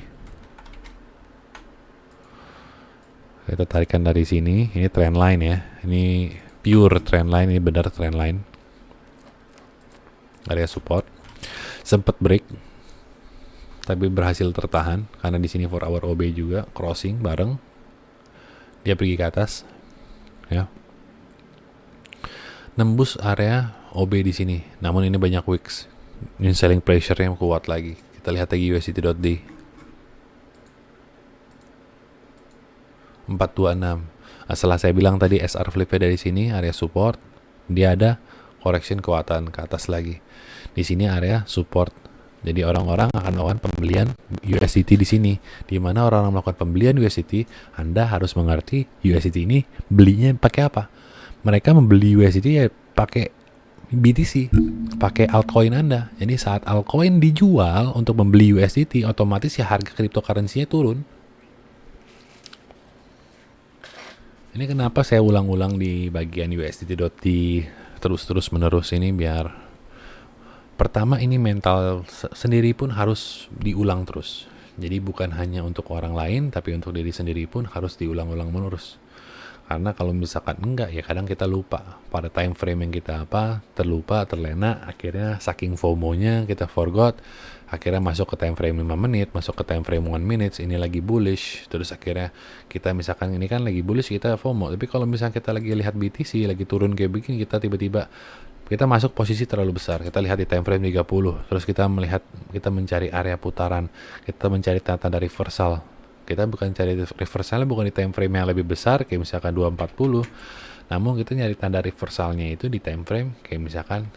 Kita tarikan dari sini, ini trend line ya. Ini pure trend line, ini benar trend line. Area support. Sempat break tapi berhasil tertahan karena di sini 4 hour OB juga crossing bareng, dia pergi ke atas ya, nembus area OB di sini. Namun ini banyak wicks, ini selling pressure yang kuat lagi. Kita lihat lagi USDT.D 426. Setelah saya bilang tadi SR flipnya dari sini area support, dia ada correction kekuatan ke atas lagi. Di sini area support. Jadi orang-orang akan melakukan pembelian USDT di sini. Di mana orang-orang melakukan pembelian USDT, Anda harus mengerti USDT ini belinya pakai apa. Mereka membeli USDT ya pakai BTC, pakai altcoin Anda. Jadi saat altcoin dijual untuk membeli USDT, otomatis ya harga cryptocurrency-nya turun. Ini kenapa saya ulang-ulang di bagian USDT.D terus-terus menerus ini, biar pertama ini mental sendiri pun harus diulang terus. Jadi bukan hanya untuk orang lain, tapi untuk diri sendiri pun harus diulang-ulang menerus. Karena kalau misalkan enggak, ya kadang kita lupa pada time frame yang kita terlupa, terlena, akhirnya saking FOMO-nya kita forgot, akhirnya masuk ke time frame 5 menit, masuk ke time frame 1 minute, ini lagi bullish, terus akhirnya kita misalkan ini kan lagi bullish, kita FOMO. Tapi kalau misalkan kita lagi lihat BTC lagi turun kayak begini, kita tiba-tiba kita masuk posisi terlalu besar. Kita lihat di time frame 30, terus kita mencari area putaran, kita mencari tanda reversal. Kita bukan cari reversalnya bukan di time frame yang lebih besar kayak misalkan 240, namun kita nyari tanda reversalnya itu di time frame kayak misalkan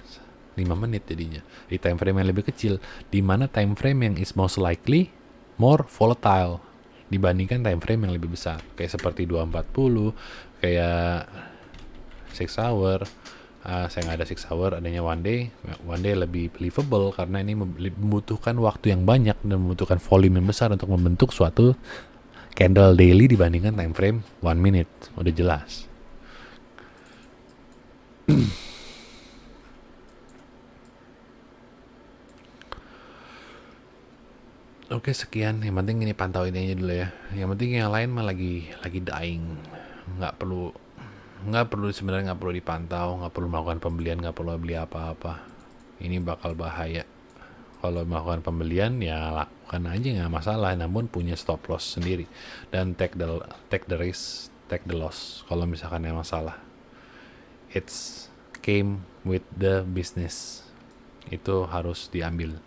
5 menit jadinya. Di time frame yang lebih kecil, di mana time frame yang is most likely more volatile dibandingkan time frame yang lebih besar kayak seperti 240, kayak 6 hour. Saya nggak ada 6 hour, adanya one day lebih believable karena ini membutuhkan waktu yang banyak dan membutuhkan volume yang besar untuk membentuk suatu candle daily dibandingkan time frame 1 minute. Udah jelas. Oke, sekian. Yang penting ini pantauin aja dulu ya. Yang penting yang lain mah lagi dying. Nggak perlu sebenarnya, nggak perlu dipantau, nggak perlu melakukan pembelian, nggak perlu beli apa-apa. Ini bakal bahaya. Kalau melakukan pembelian ya lakukan aja, nggak masalah, namun punya stop loss sendiri dan take the risk, take the loss kalau misalkan emang salah. It's came with the business, itu harus diambil.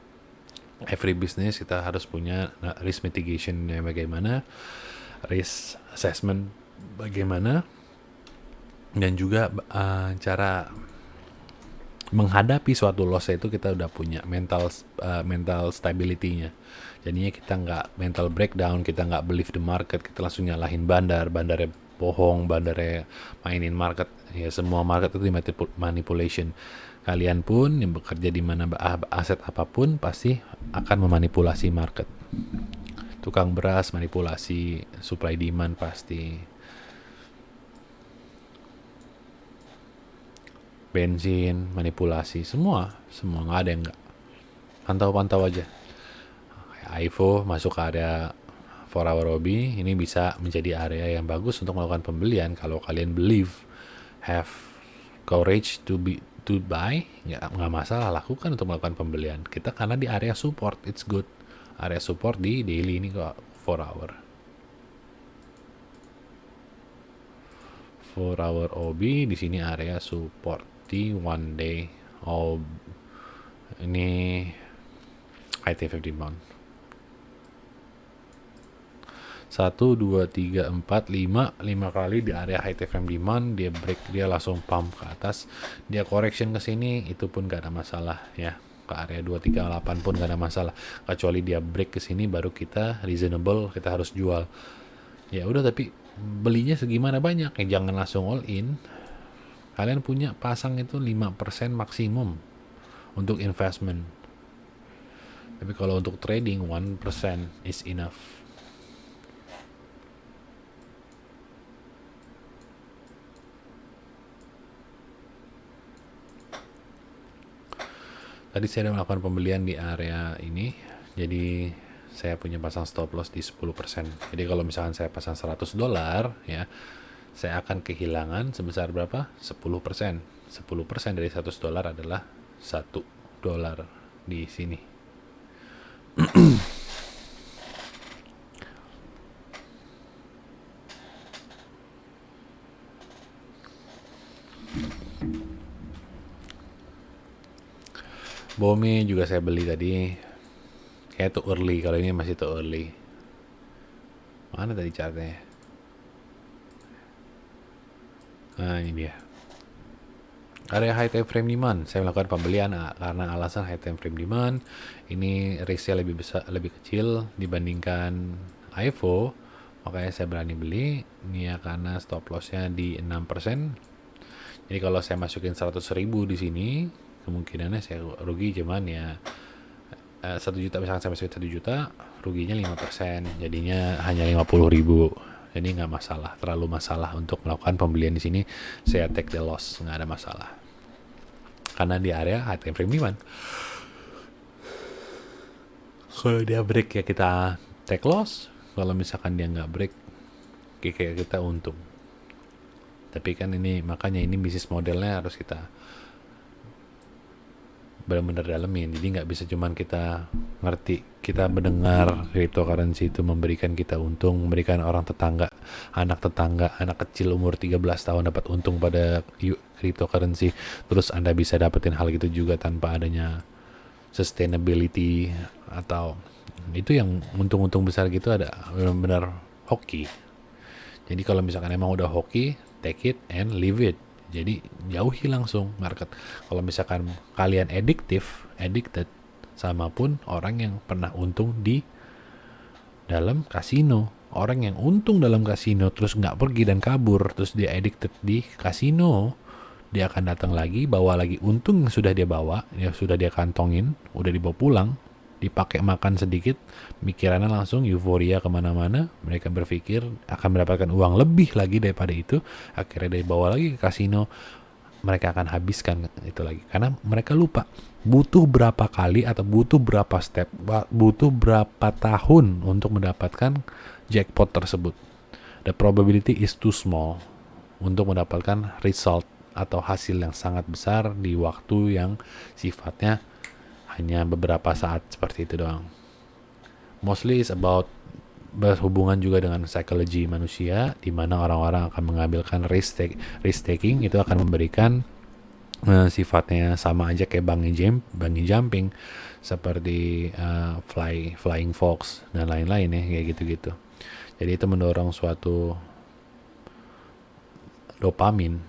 Every business kita harus punya risk mitigation-nya bagaimana, risk assessment bagaimana, dan juga cara menghadapi suatu loss itu kita udah punya mental stability-nya. Jadinya kita nggak mental breakdown, kita nggak believe the market, kita langsung nyalahin bandarnya bohong, bandarnya mainin market. Ya semua market itu manipulation. Kalian pun yang bekerja di mana aset apapun pasti akan memanipulasi market. Tukang beras manipulasi supply demand pasti. Bensin, manipulasi, semua nggak ada yang nggak. Pantau aja. Kayak IVO masuk ke area 4 hour OB ini bisa menjadi area yang bagus untuk melakukan pembelian kalau kalian have courage to buy, nggak masalah, lakukan untuk melakukan pembelian. Kita karena di area support, it's good. Area support di daily ini kok 4 hour. 4 hour OB di sini area support di one day. Ini IT50 mount. 1, 2, 3, 4, 5 kali di area high frame demand, dia break, dia langsung pump ke atas, dia correction ke sini, itu pun gak ada masalah ya, ke area 238 pun gak ada masalah, kecuali dia break ke sini baru kita reasonable, kita harus jual. Ya udah, tapi belinya segimana banyak ya, jangan langsung all in. Kalian punya pasang itu 5% maksimum untuk investment, tapi kalau untuk trading 1% is enough. Tadi saya sudah melakukan pembelian di area ini, jadi saya punya pasang stop loss di 10%. Jadi kalau misalkan saya pasang $100 ya, saya akan kehilangan sebesar berapa? 10%. 10% dari $100 adalah $1 di sini. Bomi juga saya beli tadi, kayak too early, kalau ini masih too early. Mana tadi chartnya? Nah ini dia, area high time frame demand. Saya melakukan pembelian karena alasan high time frame demand ini risknya lebih besar, lebih kecil dibandingkan IFO, makanya saya berani beli ini ya, karena stop lossnya di 6%. Jadi kalau saya masukin 100.000 di sini, kemungkinannya saya rugi cuman ya 1 juta, misalkan saya masukin 1 juta, ruginya 5%, jadinya hanya 50.000. Jadi nggak masalah, terlalu masalah untuk melakukan pembelian di sini. Saya take the loss, nggak ada masalah. Karena di area high time frame demand. Kalau dia break ya kita take loss. Kalau misalkan dia nggak break, kayak kita untung. Tapi kan ini, makanya ini bisnis modelnya harus kita benar-benar dalemin. Jadi nggak bisa cuman kita ngerti, kita mendengar cryptocurrency itu memberikan kita untung, memberikan orang tetangga, anak kecil umur 13 tahun dapat untung pada cryptocurrency, terus Anda bisa dapetin hal gitu juga tanpa adanya sustainability, atau itu yang untung-untung besar gitu ada benar-benar hoki. Jadi kalau misalkan emang udah hoki, take it and leave it. Jadi jauhi langsung market. Kalau misalkan kalian addicted, sama pun orang yang pernah untung di dalam kasino. Orang yang untung dalam kasino terus nggak pergi dan kabur, terus dia addicted di kasino, dia akan datang lagi, bawa lagi untung yang sudah dia bawa, yang sudah dia kantongin, udah dibawa pulang, dipakai makan sedikit, pikirannya langsung euforia kemana-mana. Mereka berpikir akan mendapatkan uang lebih lagi daripada itu, akhirnya dia bawa lagi ke kasino, mereka akan habiskan itu lagi, karena mereka lupa butuh berapa kali atau butuh berapa step, butuh berapa tahun untuk mendapatkan jackpot tersebut. The probability is too small untuk mendapatkan result atau hasil yang sangat besar di waktu yang sifatnya hanya beberapa saat seperti itu doang. Mostly is about berhubungan juga dengan psikologi manusia, di mana orang-orang akan mengambilkan risk taking, itu akan memberikan sifatnya sama aja kayak bungee jumping, seperti flying fox dan lain-lain ya, kayak gitu-gitu. Jadi itu mendorong suatu dopamin,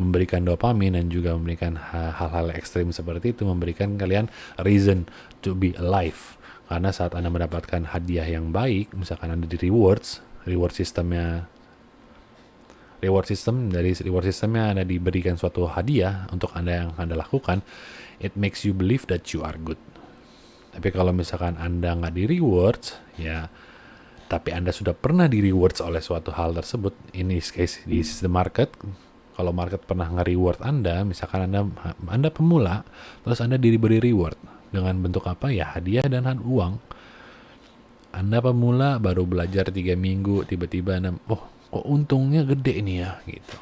memberikan dopamin, dan juga memberikan hal-hal ekstrim seperti itu, memberikan kalian reason to be alive. Karena saat Anda mendapatkan hadiah yang baik, misalkan Anda di reward systemnya Anda diberikan suatu hadiah untuk Anda yang Anda lakukan, it makes you believe that you are good. Tapi kalau misalkan Anda nggak di rewards, ya, tapi Anda sudah pernah di rewards oleh suatu hal tersebut, in this case, this is the market. Kalau market pernah nge-reward Anda, misalkan Anda pemula, terus Anda diberi reward dengan bentuk apa? Ya hadiah dan uang. Anda pemula baru belajar 3 minggu, tiba-tiba Anda, oh kok untungnya gede nih ya, gitu.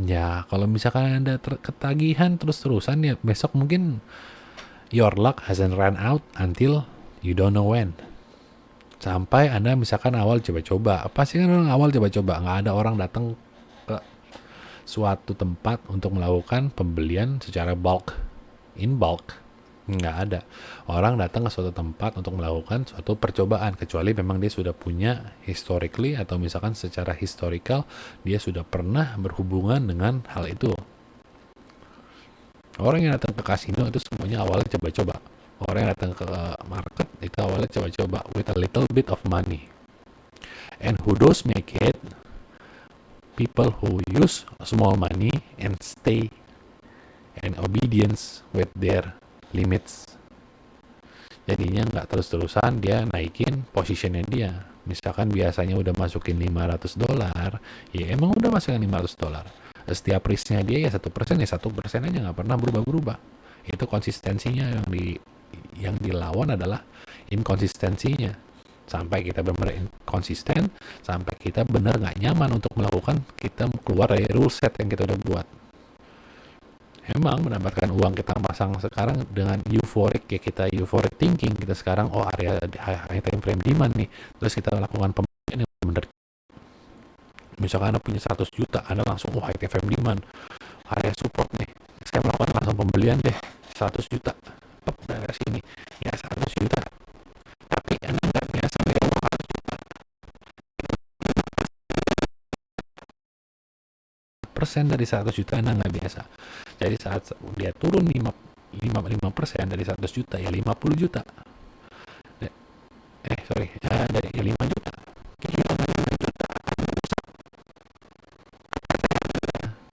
Ya, kalau misalkan Anda ketagihan terus-terusan ya besok mungkin your luck hasn't run out until you don't know when. Sampai Anda misalkan awal coba-coba. Pasti kan orang awal coba-coba. Nggak ada orang datang ke suatu tempat untuk melakukan pembelian secara bulk. In bulk. Nggak ada. Orang datang ke suatu tempat untuk melakukan suatu percobaan. Kecuali memang dia sudah punya historically atau misalkan secara historical dia sudah pernah berhubungan dengan hal itu. Orang yang datang ke kasino itu semuanya awalnya coba-coba. Orang yang datang ke market itu awalnya coba-coba with a little bit of money. And who does make it? People who use small money and stay and obedience with their limits. Jadinya nggak terus-terusan dia naikin positionnya dia. Misalkan biasanya udah masukin $500, ya emang udah masukin $500. Setiap risknya dia ya 1%, ya 1% aja, nggak pernah berubah-berubah. Itu konsistensinya yang dilawan adalah inkonsistensinya. Sampai kita benar-benar konsisten, sampai kita benar nggak nyaman untuk melakukan, kita keluar dari rule set yang kita udah buat. Emang mendapatkan uang kita pasang sekarang dengan euphoric, ya kita euphoric thinking, kita sekarang area time frame demand nih, terus kita lakukan pembelian yang benar. Misalkan Anda punya 100 juta, Anda langsung high time frame demand, area support nih, saya melakukan langsung pembelian deh 100 juta, dari sini ya 100 juta, tapi Anda nggak biasa megang uang 100 juta, persen dari 100 juta Anda nggak biasa. Jadi saat dia turun 5% dari 100 juta ya 50 juta. Dari 5 juta. Gila, 5 juta.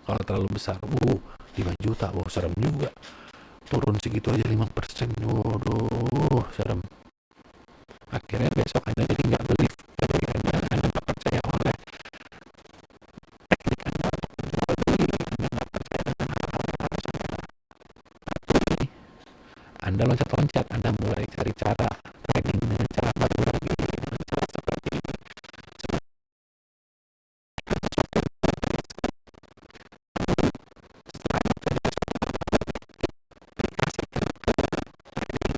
Kalau terlalu besar, 5 juta, serem juga. Turun segitu aja 5%, waduh, serem. Akhirnya besok Anda jadi nggak believe, jadi Anda nggak percaya oleh teknik Anda untuk menjual beli, Anda nggak percaya dengan hal-hal yang harus Anda beli. Anda loncat-loncat, Anda mulai cari cara trading dengan cara baru lagi, dengan cara seperti ini. Setelah itu dia dikasihkan ke trading.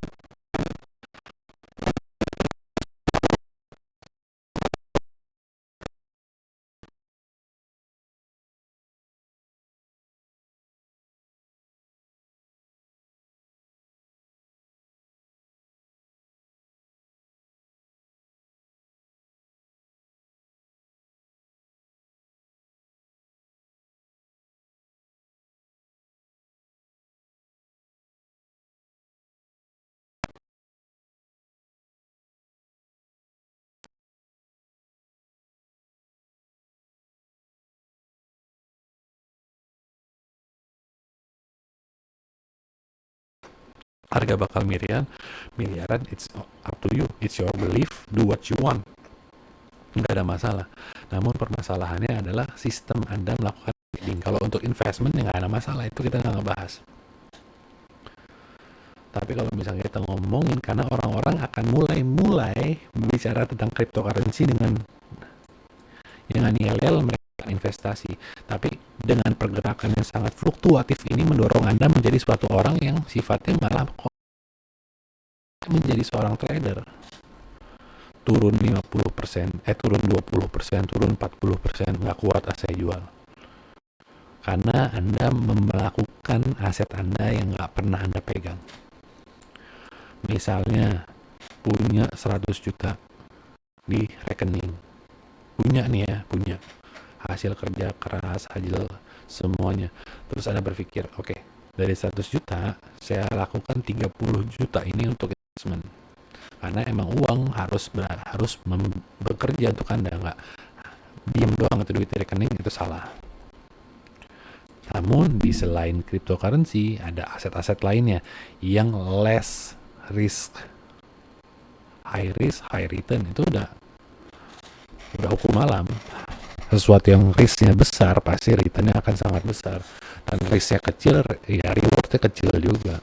Harga bakal miliaran, it's up to you, it's your belief, do what you want, nggak ada masalah. Namun permasalahannya adalah sistem Anda melakukan trading. Kalau untuk investment ya nggak ada masalah, itu kita nggak ngebahas. Tapi kalau misalnya kita ngomongin, karena orang-orang akan mulai bicara tentang cryptocurrency dengan yel-yel mereka investasi. Tapi dengan pergerakan yang sangat fluktuatif ini mendorong Anda menjadi suatu orang yang sifatnya malah menjadi seorang trader. Turun 50%, turun 20%, turun 40%, nggak kuat saya jual. Karena Anda melakukan aset Anda yang nggak pernah Anda pegang. Misalnya punya 100 juta di rekening. Punya hasil kerja keras, hasil semuanya. Terus Anda berpikir, oke, dari 100 juta saya lakukan 30 juta ini untuk investment. Karena emang uang harus bekerja untuk Anda, nggak diem doang itu duit di rekening, itu salah. Namun di selain cryptocurrency ada aset-aset lainnya yang less risk, high risk, high return, itu udah hukum alam. Sesuatu yang risknya besar pasti returnnya akan sangat besar, dan risknya kecil ya rewardnya kecil juga.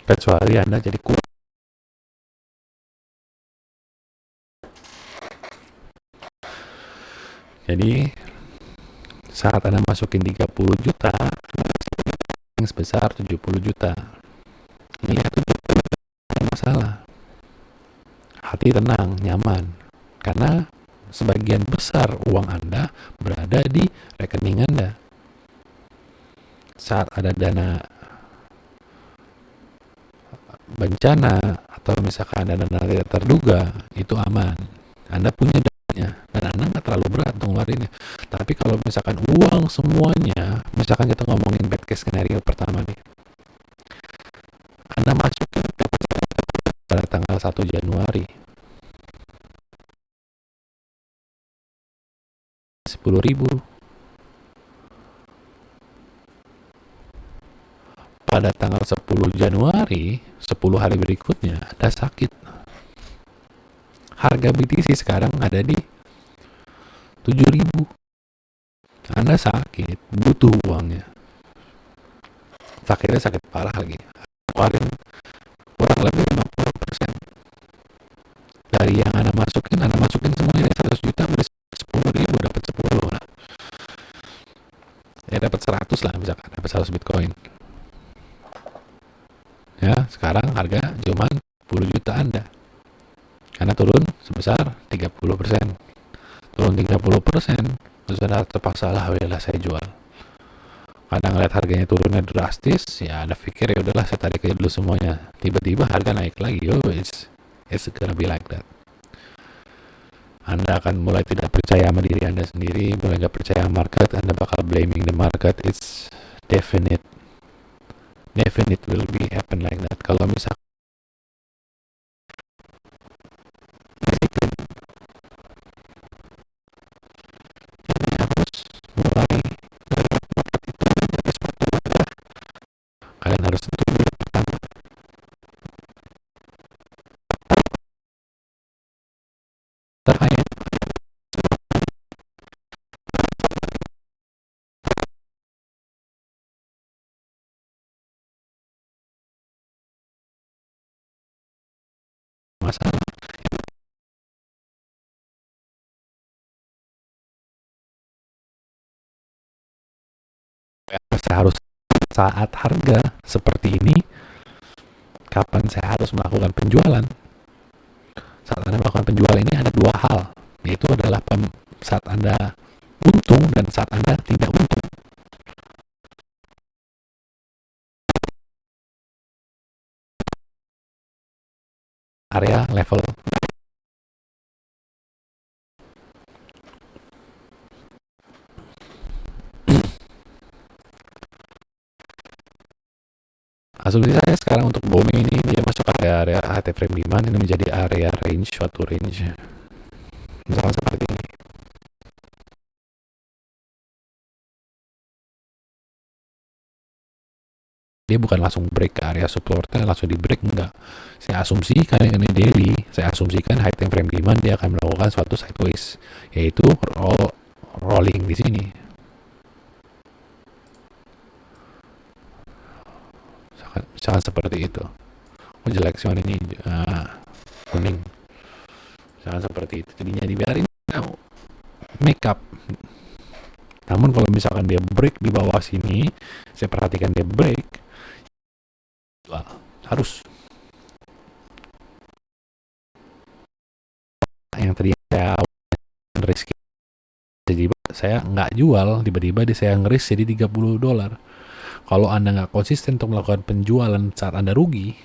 Kecuali Anda jadi kurang Jadi saat Anda masukin 30 juta, yang sebesar 70 juta. Ini 70 juta ada masalah. Hati tenang, nyaman. Karena sebagian besar uang Anda berada di rekening Anda. Saat ada dana bencana atau misalkan ada dana tidak terduga, itu aman. Anda punya dananya dan Anda nggak terlalu berat untuk ngeluarinnya. Tapi kalau misalkan uang semuanya, misalkan kita ngomongin bad case scenario pertama nih, Anda masuk pada tanggal 1 Januari 10.000, pada tanggal 10 Januari 10 hari berikutnya Anda sakit. Harga BTC sekarang ada di 7.000. Anda sakit, butuh uangnya. Sakitnya sakit parah lagi. Keluarin kurang lebih 50% dari yang Anda masukin semuanya 100 juta, udah 10.000, dapat 10 lah. Ya dapat 100 lah, misalkan dapat 100 Bitcoin. Ya, sekarang harga cuma 10 juta Anda. Karena turun sebesar 30%. Turun 30%, terus Anda terpaksa lah saya jual. Kadang ngeliat harganya turunnya drastis, ya Anda pikir ya udahlah saya tarik aja dulu semuanya. Tiba-tiba harga naik lagi. Oh, it's gonna be like that. Anda akan mulai tidak percaya sama diri Anda sendiri, mulai gak percaya market, Anda bakal blaming the market. It's definite will be happen like that. Kalau misalkan harus mulai kalian harus tentuin dulu pertama terkait masalah. Saya harus saat harga seperti ini, kapan saya harus melakukan penjualan? Saat Anda melakukan penjualan ini ada dua hal, yaitu adalah saat Anda untung dan saat Anda tidak untung. Area level asumsi saya sekarang untuk booming ini dia masuk area HT frame demand, ini menjadi area range, suatu range misalkan seperti ini. Dia bukan langsung break ke area supportnya, langsung di break, enggak. Saya asumsikan ini daily, saya asumsikan high time frame demand dia akan melakukan suatu sideways, yaitu rolling di sini. Misalkan seperti itu. Jelek sih ini kuning. Misalkan seperti itu. Jadinya dibiarin make up. Namun kalau misalkan dia break di bawah sini, saya perhatikan dia break, harus. Yang tadi saya risk, jadi saya nggak jual, tiba-tiba saya ngeris jadi $30. Kalau Anda nggak konsisten untuk melakukan penjualan saat Anda rugi,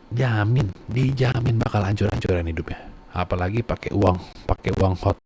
dijamin bakal hancur-hancuran hidupnya. Apalagi pakai uang hot.